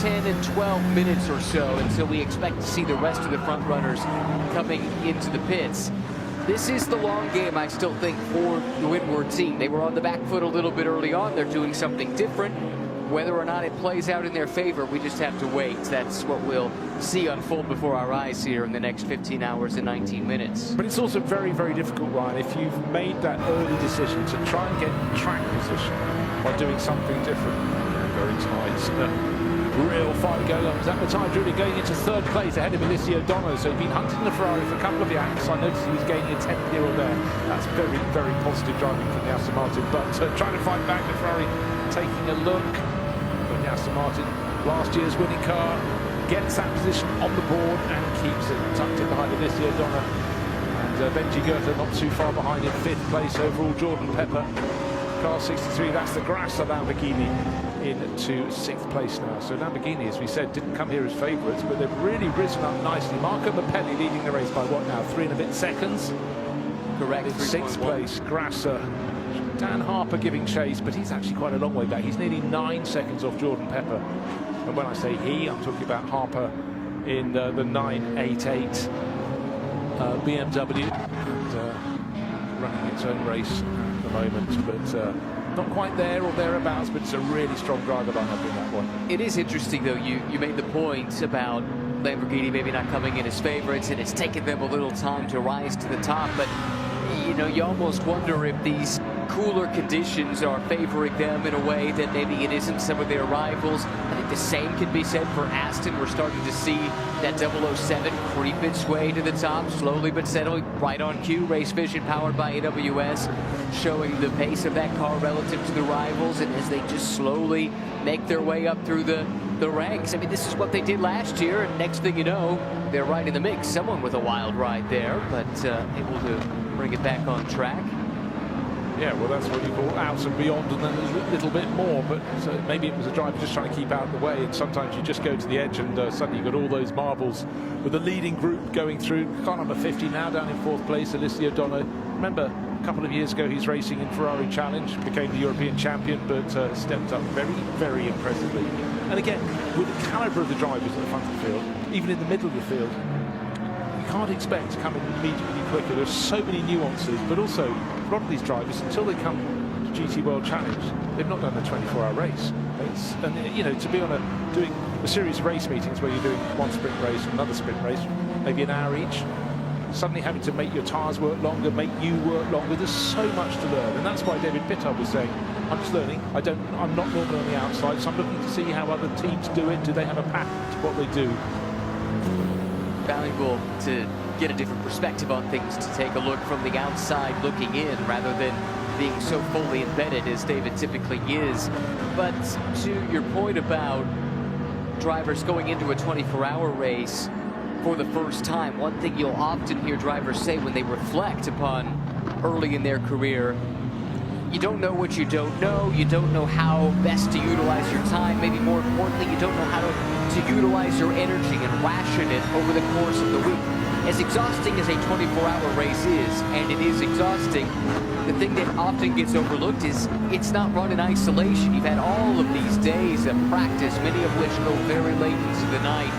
10 and 12 minutes or so until we expect to see the rest of the front runners coming into the pits. This is the long game, I still think, for the Windward team. They were on the back foot a little bit early on. They're doing something different. Whether or not it plays out in their favor, we just have to wait. That's what we'll see unfold before our eyes here in the next 15 hours and 19 minutes. But it's also very difficult, Ryan, if you've made that early decision to try and get track position by doing something different. Very tight. Real fight going on. Zappatai really going into third place ahead of Alessio Dono. So he's been hunting the Ferrari for a couple of laps. I noticed he was gaining a 10th here or there. That's very, very positive driving from the Aston Martin. But trying to fight back, the Ferrari taking a look. But the Aston Martin, last year's winning car, gets that position on the board and keeps it tucked in behind Alessio Dono. And Benji Goethe not too far behind in 5th place overall. Jordan Pepper, car 63, that's the Grasser Lamborghini, into 6th place now. So Lamborghini, as we said, didn't come here as favourites, but they've really risen up nicely. Marco Mappelli leading the race by what now, 3 and a bit seconds? Correct. In 6th place, Grasser. Dan Harper giving chase, but he's actually quite a long way back. He's nearly 9 seconds off Jordan Pepper. And when I say he, I'm talking about Harper in the 988 BMW, and, running its own race at the moment, but not quite there or thereabouts, but it's a really strong driver lineup in that one. It is interesting, though, you made the point about Lamborghini maybe not coming in as favorites, and it's taken them a little time to rise to the top, but you know, you almost wonder if these cooler conditions are favoring them in a way that maybe it isn't some of their rivals. I think the same can be said for Aston. We're starting to see that 007 creep its way to the top, slowly but steadily, right on cue. Race Vision powered by AWS, showing the pace of that car relative to the rivals, and as they just slowly make their way up through the ranks. I mean, this is what they did last year, and next thing you know, they're right in the mix. Someone with a wild ride there, but able to bring it back on track. Yeah, well, that's what you call out and beyond, and then a little bit more. But maybe it was a driver just trying to keep out of the way, and sometimes you just go to the edge, and suddenly you've got all those marbles with the leading group going through. Car number 50 now down in 4th place, Alessio Dono. Remember, a couple of years ago, he's racing in Ferrari Challenge, became the European champion, but stepped up very, very impressively. And again, with the calibre of the drivers at the front of the field, even in the middle of the field, you can't expect to come in immediately quicker. There's so many nuances, but also a lot of these drivers, until they come to GT World Challenge, they've not done a 24-hour race. And you know, to be on doing a series of race meetings where you're doing one sprint race and another sprint race, maybe an hour each, suddenly having to make your tyres work longer, make you work longer. There's so much to learn, and that's why David Pittard was saying, I'm just learning. I'm not normally on the outside, so I'm looking to see how other teams do it. Do they have a pattern to what they do? Valuable to get a different perspective on things, to take a look from the outside looking in rather than being so fully embedded as David typically is. But to your point about drivers going into a 24-hour race for the first time, one thing you'll often hear drivers say when they reflect upon early in their career, you don't know what you don't know. You don't know how best to utilize your time. Maybe more importantly, you don't know how to utilize your energy and ration it over the course of the week. As exhausting as a 24-hour race is, and it is exhausting, the thing that often gets overlooked is it's not run in isolation. You've had all of these days of practice, many of which go very late into the night.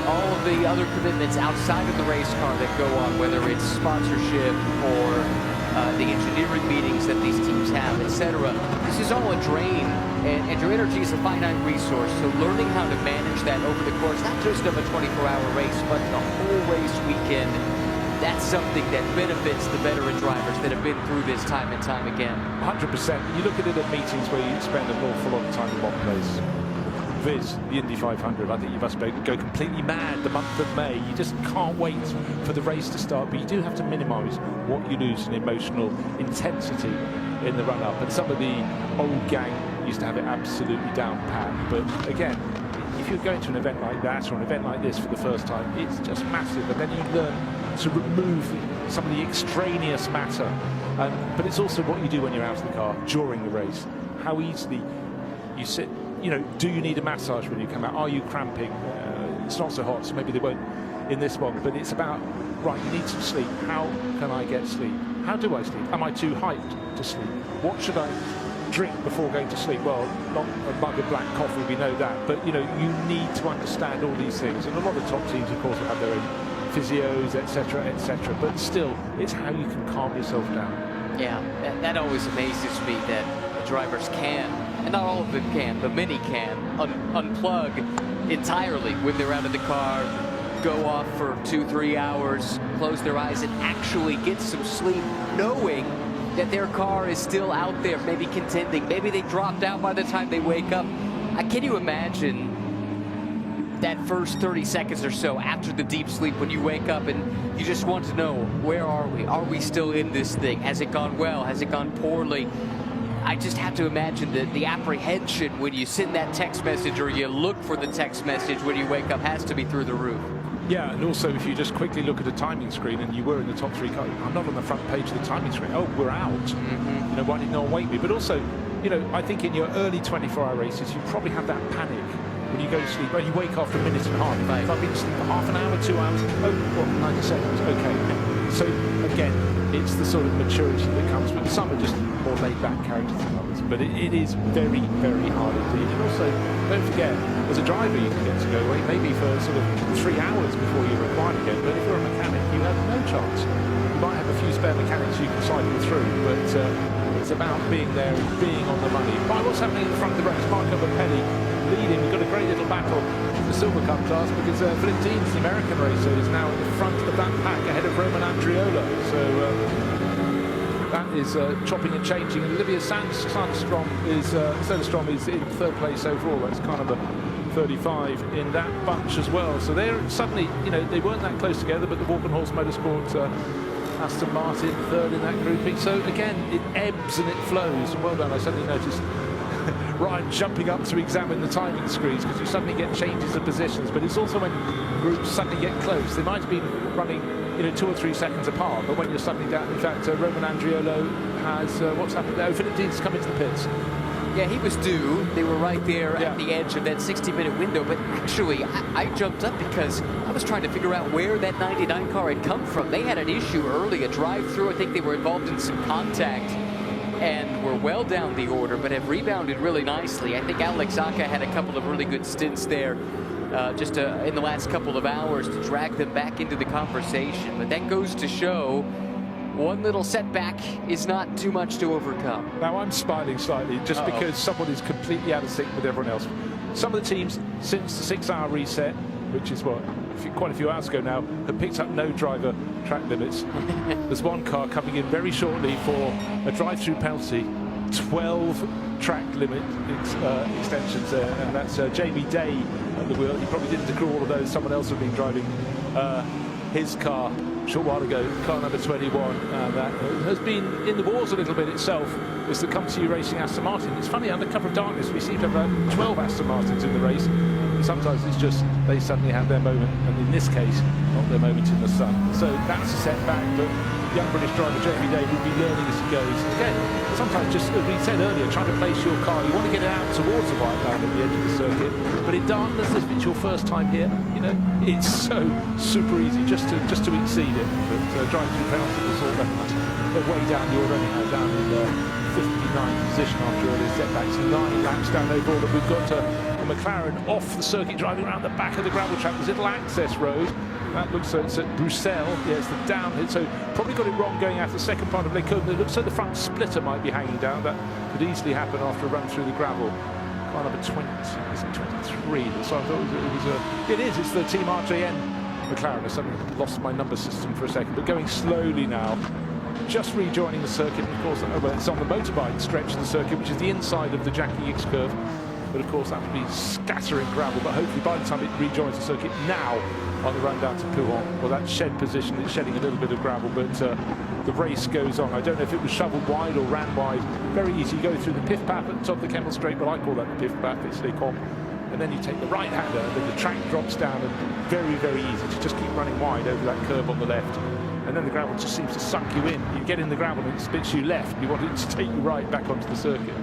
All of the other commitments outside of the race car that go on, whether it's sponsorship or the engineering meetings that these teams have, etc. This is all a drain, and your energy is a finite resource. So learning how to manage that over the course, not just of a 24-hour race, but the whole race weekend, that's something that benefits the veteran drivers that have been through this time and time again. 100%. You look at it at meetings where you spend an awful lot of time in one place. Viz, the Indy 500, I think you must go completely mad the month of May. You just can't wait for the race to start, but you do have to minimise what you lose in emotional intensity in the run-up. And some of the old gang used to have it absolutely down pat. But again, if you're going to an event like that or an event like this for the first time, it's just massive. And then you learn to remove some of the extraneous matter. But it's also what you do when you're out of the car during the race. How easily you sit. You know, do you need a massage when you come out? Are you cramping? It's not so hot, so maybe they won't in this one. But it's about, right, you need some sleep. How can I get sleep? How do I sleep? Am I too hyped to sleep? What should I drink before going to sleep? Well, not a mug of black coffee, we know that. But, you know, you need to understand all these things. And a lot of top teams, of course, will have their own physios, etc., etc. But still, it's how you can calm yourself down. Yeah, that always amazes me that drivers can, and not all of them can, but many can, unplug entirely when they're out of the car, go off for 2-3 hours, close their eyes, and actually get some sleep, knowing that their car is still out there, maybe contending. Maybe they dropped out by the time they wake up. Can you imagine that first 30 seconds or so after the deep sleep when you wake up and you just want to know, where are we? Are we still in this thing? Has it gone well? Has it gone poorly? I just have to imagine that the apprehension when you send that text message or you look for the text message when you wake up has to be through the roof. Yeah, and also if you just quickly look at a timing screen and you were in the top 3 cars, I'm not on the front page of the timing screen. Oh, we're out. You know, why did no one wake me? But also, you know, I think in your early 24-hour races, you probably have that panic when you go to sleep. Well, you wake after a minute and a half. If I've been asleep for half an hour, 2 hours, oh, well, 90 seconds, okay. So again, it's the sort of maturity that comes with some are just more laid-back characters than others. But it is very, very hard indeed. And also, don't forget, as a driver, you can get to go away maybe for sort of 3 hours before you're required again. But if you're a mechanic, you have no chance. You might have a few spare mechanics you can cycle through, but it's about being there and being on the money. By what's happening in the front of the race, Marco Belli leading. We've got a great little battle in the Silver Cup class because Philip Deans, the American racer, is now in the front of that pack ahead of Roman Andriolo. So that is chopping and changing. And Olivia Soderstrom is in 3rd place overall. That's kind of a 35 in that bunch as well. So they're suddenly, you know, they weren't that close together, but the Walkenhorst Motorsport Aston Martin 3rd in that grouping. So again, it ebbs and it flows. Well done. I suddenly noticed Ryan jumping up to examine the timing screens because you suddenly get changes of positions. But it's also when groups suddenly get close. They might have been running, you know, 2 or 3 seconds apart, but when you're suddenly down, in fact, Roman Andriolo has what's happened there? Philip Dean's come into the pits. Yeah, he was due. They were right there at the edge of that 60-minute window. But actually, I jumped up because I was trying to figure out where that 99 car had come from. They had an issue early, a drive-through. I think they were involved in some contact and were well down the order, but have rebounded really nicely. I think Alex Aka had a couple of really good stints there just in the last couple of hours to drag them back into the conversation. But that goes to show one little setback is not too much to overcome. Now I'm smiling slightly just because someone is completely out of sync with everyone else. Some of the teams, since the 6-hour reset, which is what, quite a few hours ago now, have picked up no driver track limits. There's one car coming in very shortly for a drive-through penalty, 12 track limit extensions there, and that's Jamie Day at the wheel. He probably didn't accrue all of those. Someone else had been driving his car a short while ago, car number 21, that has been in the wars a little bit itself. It's the Come To You Racing Aston Martin. It's funny, under cover of darkness, we seem to have about 12 Aston Martins in the race. And sometimes it's just they suddenly have their moment, and in this case, not their moment in the sun. So that's a setback, but young British driver Jamie Day will be learning as he goes. Again, sometimes just, as we said earlier, trying to place your car, you want to get it out towards the white line at the edge of the circuit, but in darkness, if it's your first time here, you know, it's so super easy just to exceed it. But driving through penalties is all better. They're way down the order anyhow, down in 59th position after earlier setbacks. 9 laps down overall, that we've got a McLaren off the circuit, driving around the back of the gravel track. There's a little access road. That looks so it's at Bruxelles. Yeah, it's the downhill. So probably got it wrong going out the second part of Les Cônes. It looks like the front splitter might be hanging down. That could easily happen after a run through the gravel. Car number 20, is it 23? So I thought it is. It's the Team RJN McLaren. I suddenly lost my number system for a second, but going slowly now. Just rejoining the circuit. Of course, well, it's on the motorbike stretch of the circuit, which is the inside of the Jackie X curve. But of course, that would be scattering gravel. But hopefully, by the time it rejoins the circuit now, on the run down to Pouhon, well, that shed position, it's shedding a little bit of gravel, but the race goes on. I don't know if it was shoveled wide or ran wide. Very easy. You go through the piff path at the top of the Kemmel Straight, but I call that the piff path. It's Les Cônes. And then you take the right-hander, and then the track drops down, and very, very easy to just keep running wide over that curve on the left. And then the gravel just seems to suck you in. You get in the gravel and it spits you left. You want it to take you right back onto the circuit.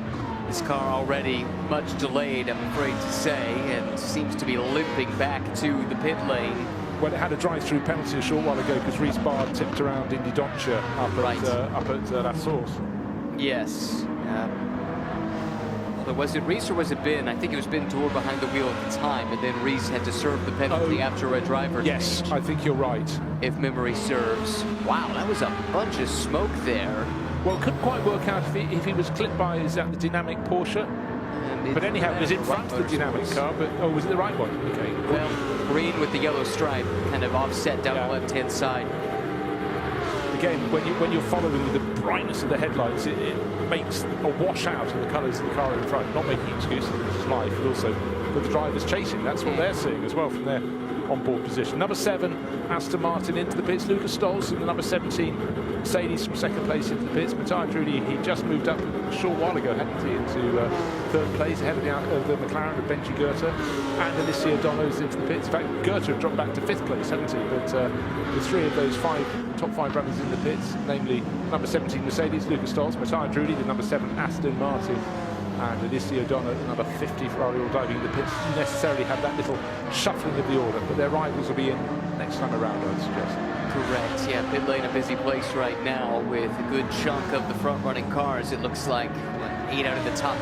This car already much delayed, I'm afraid to say, and seems to be limping back to the pit lane. Well, it had a drive-through penalty a short while ago because Rhys Bard tipped around Indy Doncher up at La Source. Yes. Was it Rhys or was it Ben? I think it was Ben Tour behind the wheel at the time, and then Rhys had to serve the penalty after a driver Yes, change, I think you're right. if memory serves. Wow, that was a bunch of smoke there. Well, couldn't quite work out if he was clipped by the dynamic Porsche. But anyhow, it was in front of the dynamic car, but was it the right one? Okay. Well, green with the yellow stripe kind of offset down the left-hand side. Again, when you're following with the brightness of the headlights, it makes a wash out of the colours of the car in front. Not making excuses, this is life, but also the drivers chasing. That's what they're seeing as well from their on-board position. Number 7, Aston Martin into the pits. Lucas Stols and the number 17, Mercedes from second place into the pits. Matteo Drudi, he just moved up a short while ago, hadn't he, into third place ahead of the McLaren of Benji Goethe. And Alessio Donno's into the pits. In fact, Goethe had dropped back to 5th place, hadn't he? But the 3 of those top 5 runners in the pits, namely number 17 Mercedes, Lucas Stols, Matteo Drudi, the number 7 Aston Martin, and Alessio Donno, the number 50 Ferrari, all diving in the pits. You necessarily have that little shuffling of the order, but their rivals will be in next time around, I'd suggest. Correct, yeah, pit lane a busy place right now with a good chunk of the front-running cars. It looks like 8 out of the top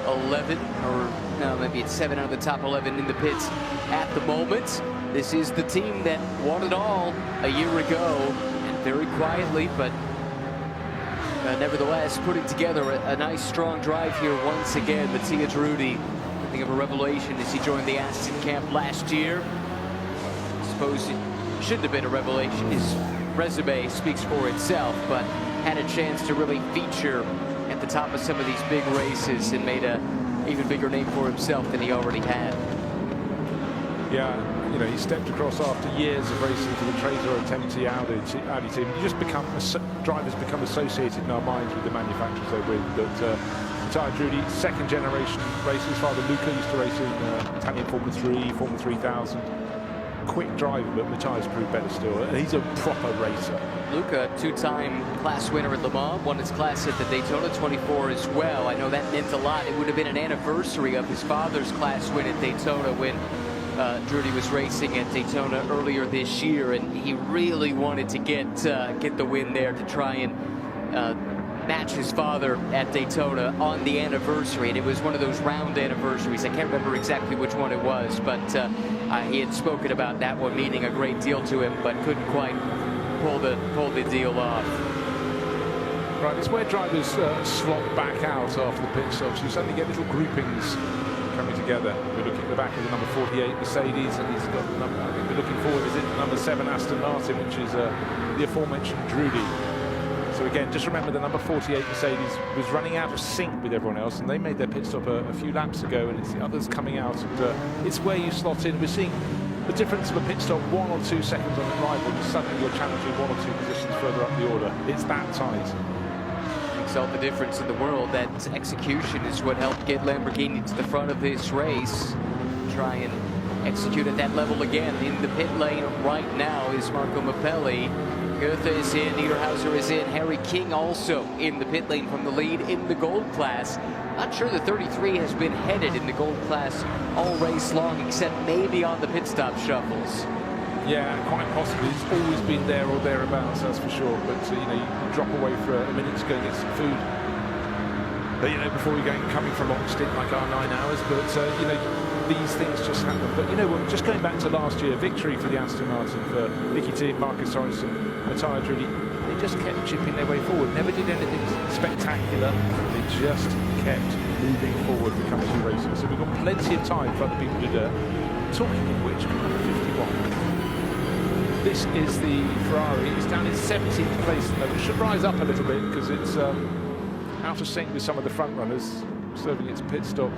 11, or no, maybe it's 7 out of the top 11 in the pits at the moment. This is the team that won it all a year ago, and very quietly, but nevertheless, putting together a nice, strong drive here once again. Matteo Drudi, I think of a revelation as he joined the Aston camp last year. I suppose it shouldn't have been a revelation. His resume speaks for itself, but had a chance to really feature at the top of some of these big races and made an even bigger name for himself than he already had. Yeah, you know, he stepped across after years of racing for the Trezor Temti Audi team. You just become, drivers become associated in our minds with the manufacturers they're with. But Matteo Drudi, second generation racer. His father Luca used to race in Italian Formula 3, Formula 3000. Quick driver, but Matteo's proved better still. He's a proper racer. Luca, 2-time class winner at Le Mans, won his class at the Daytona 24 as well. I know that meant a lot. It would have been an anniversary of his father's class win at Daytona when Drudi was racing at Daytona earlier this year, and he really wanted to get the win there to try and match his father at Daytona on the anniversary. And it was one of those round anniversaries. I can't remember exactly which one it was, but he had spoken about that one meaning a great deal to him, but couldn't quite pull the deal off. Right, it's where drivers slot back out after the pit stops. You suddenly get little groupings coming together. We're looking at the back of the number 48 Mercedes, and he's got the number, I think we're looking forward, is it the number 7 Aston Martin, which is the aforementioned Drudi. So again, just remember the number 48 Mercedes was running out of sync with everyone else, and they made their pit stop a few laps ago, and it's the others coming out, and it's where you slot in. We're seeing the difference of a pit stop 1 or 2 seconds on the rival, and suddenly you're challenging 1 or 2 positions further up the order. It's that tight. Makes all the difference in the world. That execution is what helped get Lamborghini to the front of this race. Try and execute at that level again. In the pit lane right now is Marco Mappelli. Goethe is in, Niederhauser is in, Harry King also in the pit lane from the lead in the gold class. Not sure the 33 has been headed in the gold class all race long, except maybe on the pit stop shuffles. Yeah, quite possibly. It's always been there or thereabouts, that's for sure. But you know, you drop away for a minute to go and get some food. But, you know, before you're coming for a long stint like our 9 hours. But you know, these things just happen. But you know what? Just going back to last year, victory for the Aston Martin for Nicky T, Marcus Sorensen, Matteo Drudi. They just kept chipping their way forward. Never did anything spectacular. They just kept moving forward with coming to racing. So we've got plenty of time for other people to do that. Talking of which, number 51. This is the Ferrari. It's down in 17th place at the moment. It should rise up a little bit because it's out of sync with some of the front runners. Serving its pit stop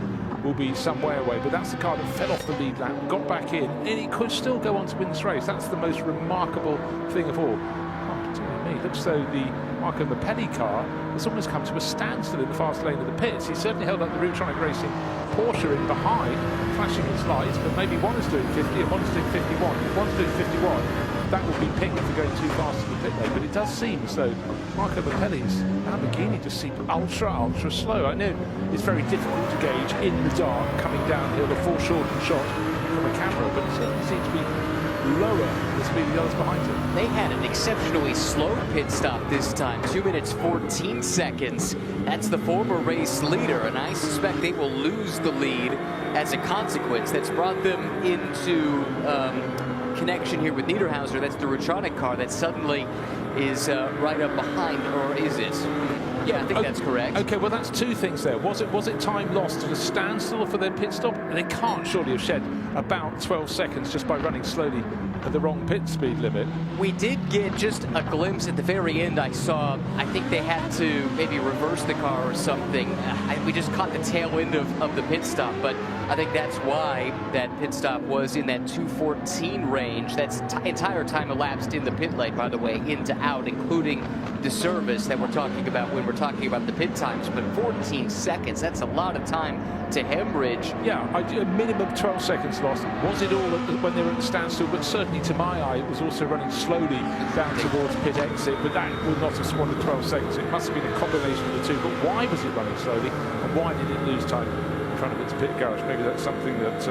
will be some way away, but that's the car that fell off the lead lap, got back in, and it could still go on to win this race. That's the most remarkable thing of all. Oh, dear me, it looks though the Marco Mappelli car has almost come to a standstill in the fast lane of the pits. He certainly held up the Rubtronic Racing Porsche in behind, flashing its lights, but maybe one is doing 50 and one is doing 51. If one's doing 51, that would be pinged for going too fast in the pit lane, but it does seem as though Marco Mappelli's Lamborghini just seems ultra slow. I know it's very difficult to gauge in the dark coming downhill, a foreshortened shot from a camera, but it certainly seems to be lower the speed of the others behind him. They had an exceptionally slow pit stop this time, 2 minutes 14 seconds. That's the former race leader, and I suspect they will lose the lead as a consequence. That's brought them into connection here with Niederhauser. That's the Rubtronic car that suddenly is right up behind, or is it? Yeah, I think that's correct. Okay, well, that's 2 things there. Was it time lost at a standstill for their pit stop? They can't surely have shed about 12 seconds just by running slowly at the wrong pit speed limit. We did get just a glimpse at the very end. I think they had to maybe reverse the car or something. We just caught the tail end of the pit stop, but I think that's why that pit stop was in that 2:14 range. That's entire time elapsed in the pit lane, by the way, in to out, including the service that we're talking about when we're talking about the pit times. But 14 seconds, that's a lot of time to hemorrhage. Yeah, a minimum 12 seconds lost. Was it all when they were at the standstill? But certainly to my eye, it was also running slowly down towards pit exit. But that would not have squandered 12 seconds. It must have been a combination of the two. But why was it running slowly? And why did it lose time in front of its pit garage? Maybe that's something that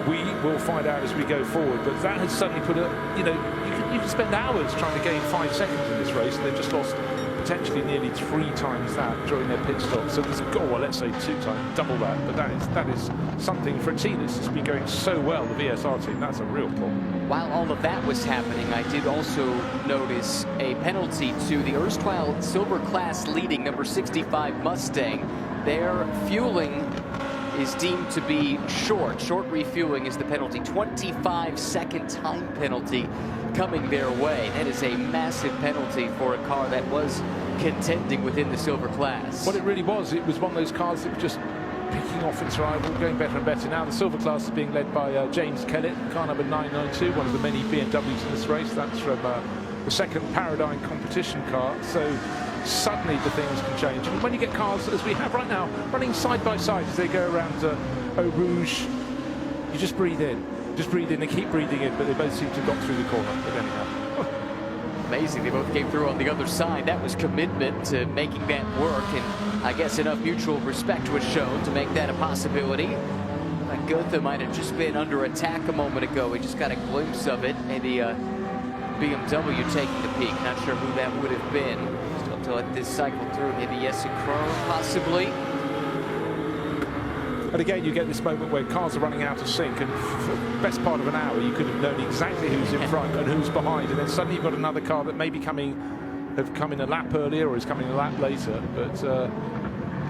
we will find out as we go forward. But that has suddenly put a, you can spend hours trying to gain 5 seconds in this race, and they've just lost potentially nearly 3 times that during their pit stop. So there's, well, let's say 2 times, double that. But that is something for a team that's just been going so well, the VSR team. That's a real problem. While all of that was happening, I did also notice a penalty to the erstwhile silver class leading number 65 Mustang. Their fueling is deemed to be short. Short refueling is the penalty. 25-second time penalty coming their way. That is a massive penalty for a car that was contending within the silver class. What it really was, it was one of those cars that was just picking off its rival, going better and better. Now the silver class is being led by James Kellett, car number 992, one of the many BMWs in this race. That's from the second Paradigm competition car. So suddenly the things can change. And when you get cars, as we have right now, running side by side as they go around Eau Rouge, you just breathe in. Just breathe in and keep breathing in, but they both seem to have got through the corner. But anyhow. Amazing, they both came through on the other side. That was commitment to making that work, and I guess enough mutual respect was shown to make that a possibility. Like Goethe might have just been under attack a moment ago. We just got a glimpse of it. Maybe BMW taking the peak. Not sure who that would have been. Still have to let this cycle through. Maybe Jesse Krohn, possibly. And again, you get this moment where cars are running out of sync, and for the best part of an hour, you could have known exactly who's in front and who's behind, and then suddenly you've got another car that may be have come in a lap earlier or is coming a lap later, but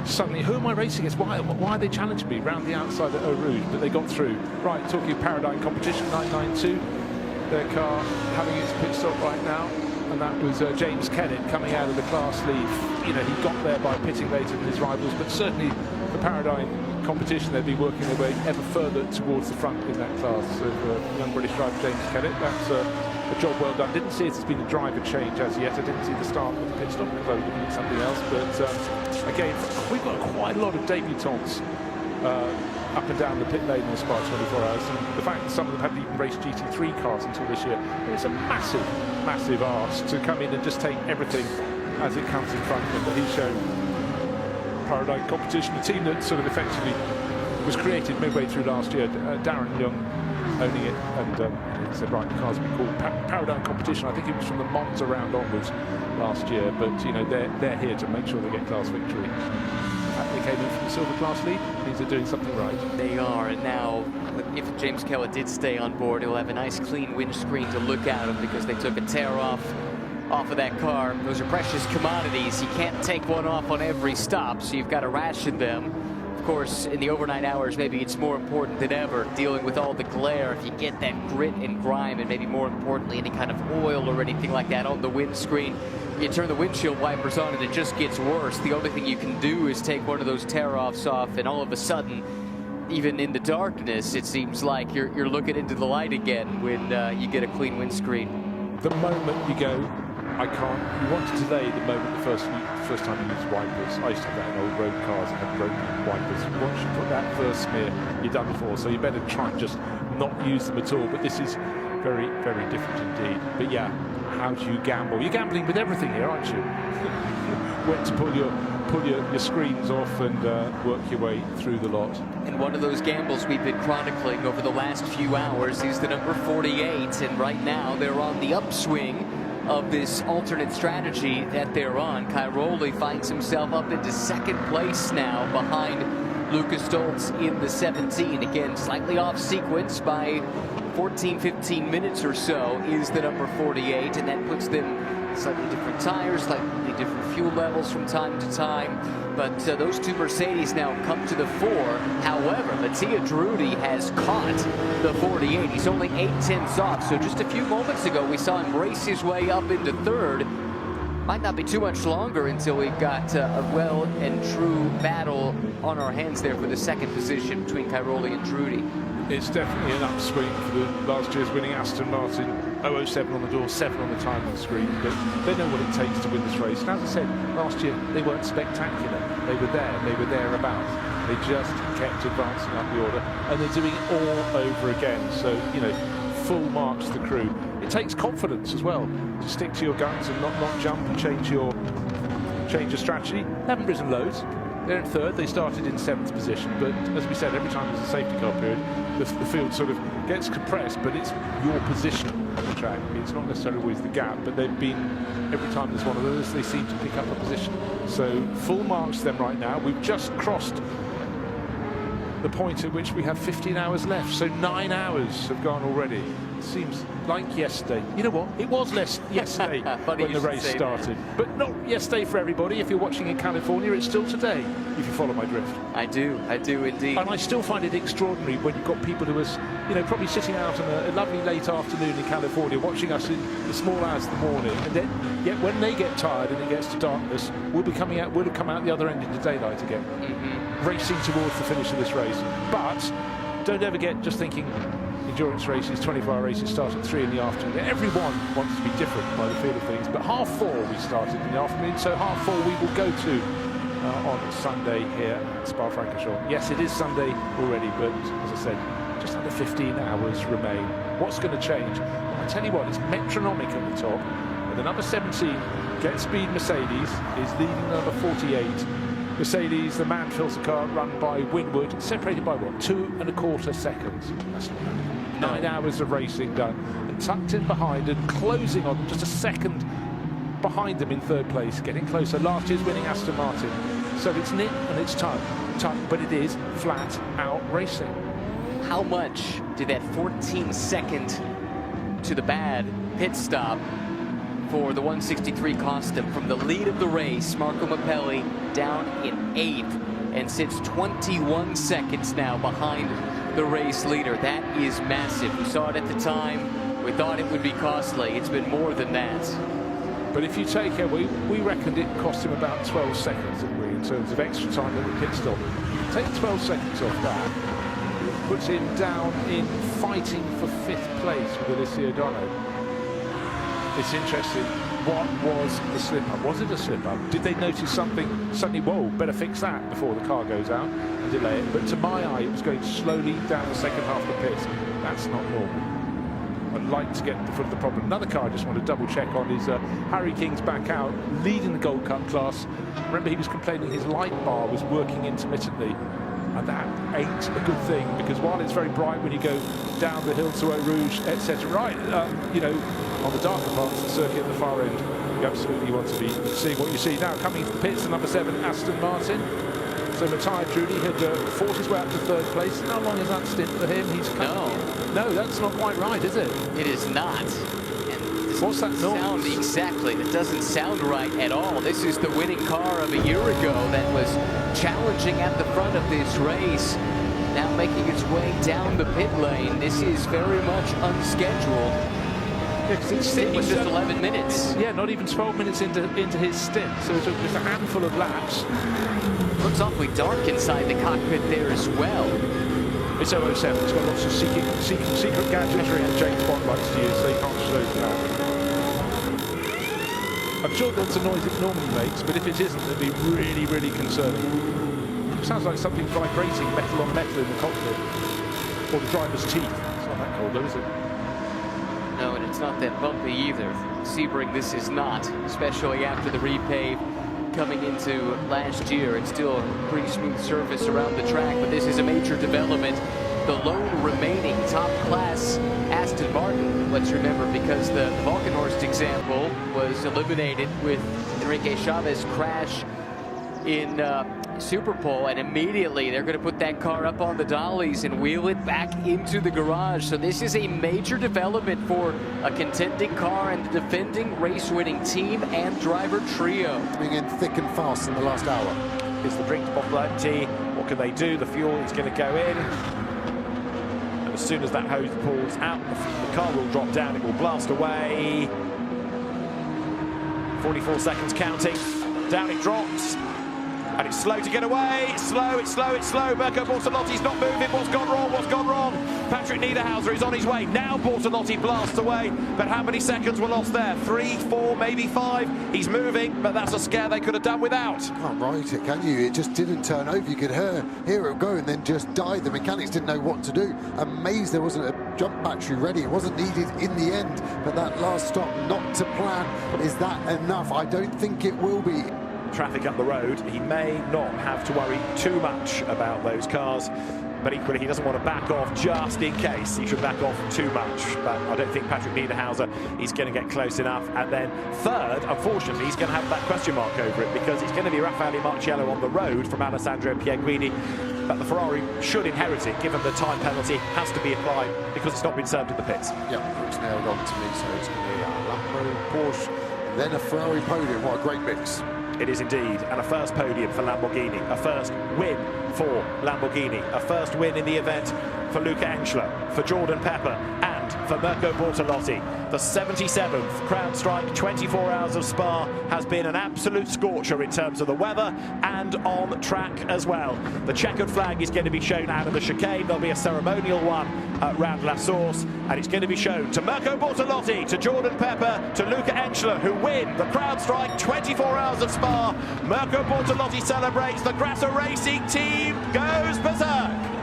suddenly, who am I racing against? Why are they challenging me round the outside at Eau Rouge? But they got through. Right, talking of Paradigm competition, 992, their car having its pit stop right now, and that was James Kellett coming out of the class lead. You know, he got there by pitting later than his rivals, but certainly the Paradigm competition, they'll be working their way ever further towards the front in that class. So young British driver James Kellett, that's a job well done. Didn't see it as been a driver change as yet. I didn't see the start of the pit stop, although it was something else. But again, we've got quite a lot of debutants up and down the pit lane in the Spa 24 Hours. And the fact that some of them haven't even raced GT3 cars until this year, it's a massive, massive ask to come in and just take everything as it comes in front of them. But he's shown Paradigm competition, a team that sort of effectively was created midway through last year. Darren Young owning it, and he said, right, the car's been called Paradigm competition. I think it was from the Monza round onwards last year, but you know, they're here to make sure they get class victory. They came in from the silver class lead. Means they're doing something right. They are, and now if James Kellett did stay on board, he'll have a nice clean windscreen to look out of, because they took a tear off of that car. Those are precious commodities. You can't take one off on every stop, so you've got to ration them. Of course, in the overnight hours, maybe it's more important than ever, dealing with all the glare. If you get that grit and grime, and maybe more importantly, any kind of oil or anything like that on the windscreen, you turn the windshield wipers on and it just gets worse. The only thing you can do is take one of those tear-offs off, and all of a sudden, even in the darkness, it seems like you're looking into the light again when you get a clean windscreen. The moment you go, I can't. You want to delay the moment the first time you use wipers. I used to have that in old road cars that had broken wipers. Once you put that first smear, you're done for. So you better try and just not use them at all. But this is very, very different indeed. But yeah, how do you gamble? You're gambling with everything here, aren't you? When to pull your screens off and work your way through the lot. And one of those gambles we've been chronicling over the last few hours is the number 48, and right now they're on the upswing of this alternate strategy that they're on. Cairoli finds himself up into second place now behind Lucas Stoltz in the 17. Again, slightly off sequence by 14-15 minutes or so is the number 48, and that puts them slightly different tires, slightly different fuel levels from time to time. But those two Mercedes now come to the fore. However, Mattia Drudi has caught the 48. He's only 8 tenths off. So just a few moments ago, we saw him race his way up into third. Might not be too much longer until we've got a well and true battle on our hands there for the second position between Cairoli and Trudy. It's definitely an upswing for the last year's winning Aston Martin. 007 on the door, 7 on the time on the screen, but they know what it takes to win this race. And as I said, last year they weren't spectacular. They were thereabouts. They just kept advancing up the order, and they're doing it all over again. So, you know, full marks to the crew. It takes confidence as well to stick to your guns and not jump and change your strategy. They haven't risen loads. They're in third. They started in 7th position, but as we said, every time there's a safety car period, the field sort of gets compressed, but it's your position on the track. It's not necessarily always the gap, but they've been, every time there's one of those, they seem to pick up a position. So full marks to them right now. We've just crossed the point at which we have 15 hours left, so 9 hours have gone already. It seems like yesterday. You know what? It was less yesterday when the race started, but not yesterday for everybody. If you're watching in California, it's still today, if you follow my drift. I do indeed. And I still find it extraordinary when you've got people who are, you know, probably sitting out on a lovely late afternoon in California, watching us in the small hours of the morning, and then yet when they get tired and it gets to darkness, we'll have come out the other end into daylight again. Racing towards the finish of this race. But don't ever get just thinking endurance races, 24-hour races start at 3 in the afternoon. Everyone wants to be different by the feel of things, but 4:30 we started in the afternoon, so 4:30 we will go to on Sunday here at Spa-Francorchamps. Yes, it is Sunday already, but as I said, just under 15 hours remain. What's going to change? Well, I tell you what, it's metronomic at the top, and the number 17, Get Speed Mercedes, is leading the number 48. Mercedes, the man filter car run by Winwood, separated by what, 2¼ seconds. That's not bad. 9 hours of racing done, and tucked in behind and closing on them, just a second behind them in 3rd place, getting closer. Last year's winning Aston Martin. So it's nip and it's tuck, but it is flat out racing. How much did that 14-second to the bad pit stop for the 163 cost him? From the lead of the race, Marco Mappelli down in 8th and sits 21 seconds now behind the race leader. That is massive. We saw it at the time. We thought it would be costly. It's been more than that. But if you take it, we reckoned it cost him about 12 seconds, didn't we, in terms of extra time at the pit stop. Take 12 seconds off that, puts him down in fighting for 5th place with Alessio Dono. It's interesting. What was the slip-up? Was it a slip-up? Did they notice something? Suddenly, whoa, better fix that before the car goes out and delay it. But to my eye, it was going slowly down the second half of the pits. That's not normal. I'd like to get to the foot of the problem. Another car I just want to double-check on is Harry King's back out, leading the Gold Cup class. Remember, he was complaining his light bar was working intermittently. And that ain't a good thing, because while it's very bright when you go down the hill to Eau Rouge, etc., right, you know, on the darker parts of the circuit at the far end, you absolutely want to be seeing what you see. Now, coming to the pits, the number 7, Aston Martin. So Matthias Trudy had fought his way up to 3rd place. How long is that stint for him? He's no, that's not quite right, is it? It is not. What's that noise? Sound exactly. That doesn't sound right at all. This is the winning car of a year ago that was challenging at the front of this race, now making its way down the pit lane. This is very much unscheduled. It was just 11 minutes. Yeah, not even 12 minutes into his stint, so it took just a handful of laps. Looks awfully dark inside the cockpit there as well. It's 007, it's got lots of secret gadgetry and James Bond likes to use, so you can't slow it down. I'm sure that's a noise it normally makes, but if it isn't, it'd be really, really concerning. It sounds like something vibrating metal on metal in the cockpit. Or the driver's teeth. It's not that cold though, is it? No, and it's not that bumpy either. Sebring, this is not, especially after the repave coming into last year. It's still a pretty smooth surface around the track, but this is a major development. The lone remaining top-class Aston Martin, let's remember, because the Valkenhorst example was eliminated with Enrique Chavez crash in Superpole, and immediately they're going to put that car up on the dollies and wheel it back into the garage. So this is a major development for a contending car and the defending race-winning team and driver trio. Coming in thick and fast in the last hour. Is the drink bottle empty? What can they do? The fuel is going to go in. And as soon as that hose pulls out, the car will drop down, it will blast away. 44 seconds counting. Down it drops. And it's slow to get away. It's slow, it's slow, it's slow. Mirko Bortolotti's not moving. What's gone wrong? What's gone wrong? Patrick Niederhauser is on his way. Now Bortolotti blasts away. But how many seconds were lost there? 3, 4, maybe 5. He's moving, but that's a scare they could have done without. Can't write it, can you? It just didn't turn over. You could hear it go and then just die. The mechanics didn't know what to do. Amazed there wasn't a jump battery ready. It wasn't needed in the end. But that last stop, not to plan. Is that enough? I don't think it will be. Traffic up the road, he may not have to worry too much about those cars, but equally he doesn't want to back off just in case he should back off too much. But I don't think Patrick Niederhauser is going to get close enough. And then third, unfortunately, he's going to have that question mark over it, because it's going to be Raffaele Marciello on the road from Alessandro Pierguidi. But the Ferrari should inherit it, given the time penalty has to be applied because it's not been served in the pits. Yeah, it's nailed on to me, so it's going to be a Lambo, Porsche, then a Ferrari podium. What a great mix. It is indeed, and a first podium for Lamborghini, a first win for Lamborghini, a first win in the event for Luca Engschler, for Jordan Pepper, and for Mirko Bortolotti. The 77th CrowdStrike 24 Hours of Spa has been an absolute scorcher in terms of the weather and on track as well. The checkered flag is going to be shown out of the chicane. There'll be a ceremonial one around La Source, and it's going to be shown to Mirko Bortolotti, to Jordan Pepper, to Luca Engschler, who win the CrowdStrike 24 Hours of Spa. Mirko Bortolotti celebrates. The Grasso Racing team goes berserk.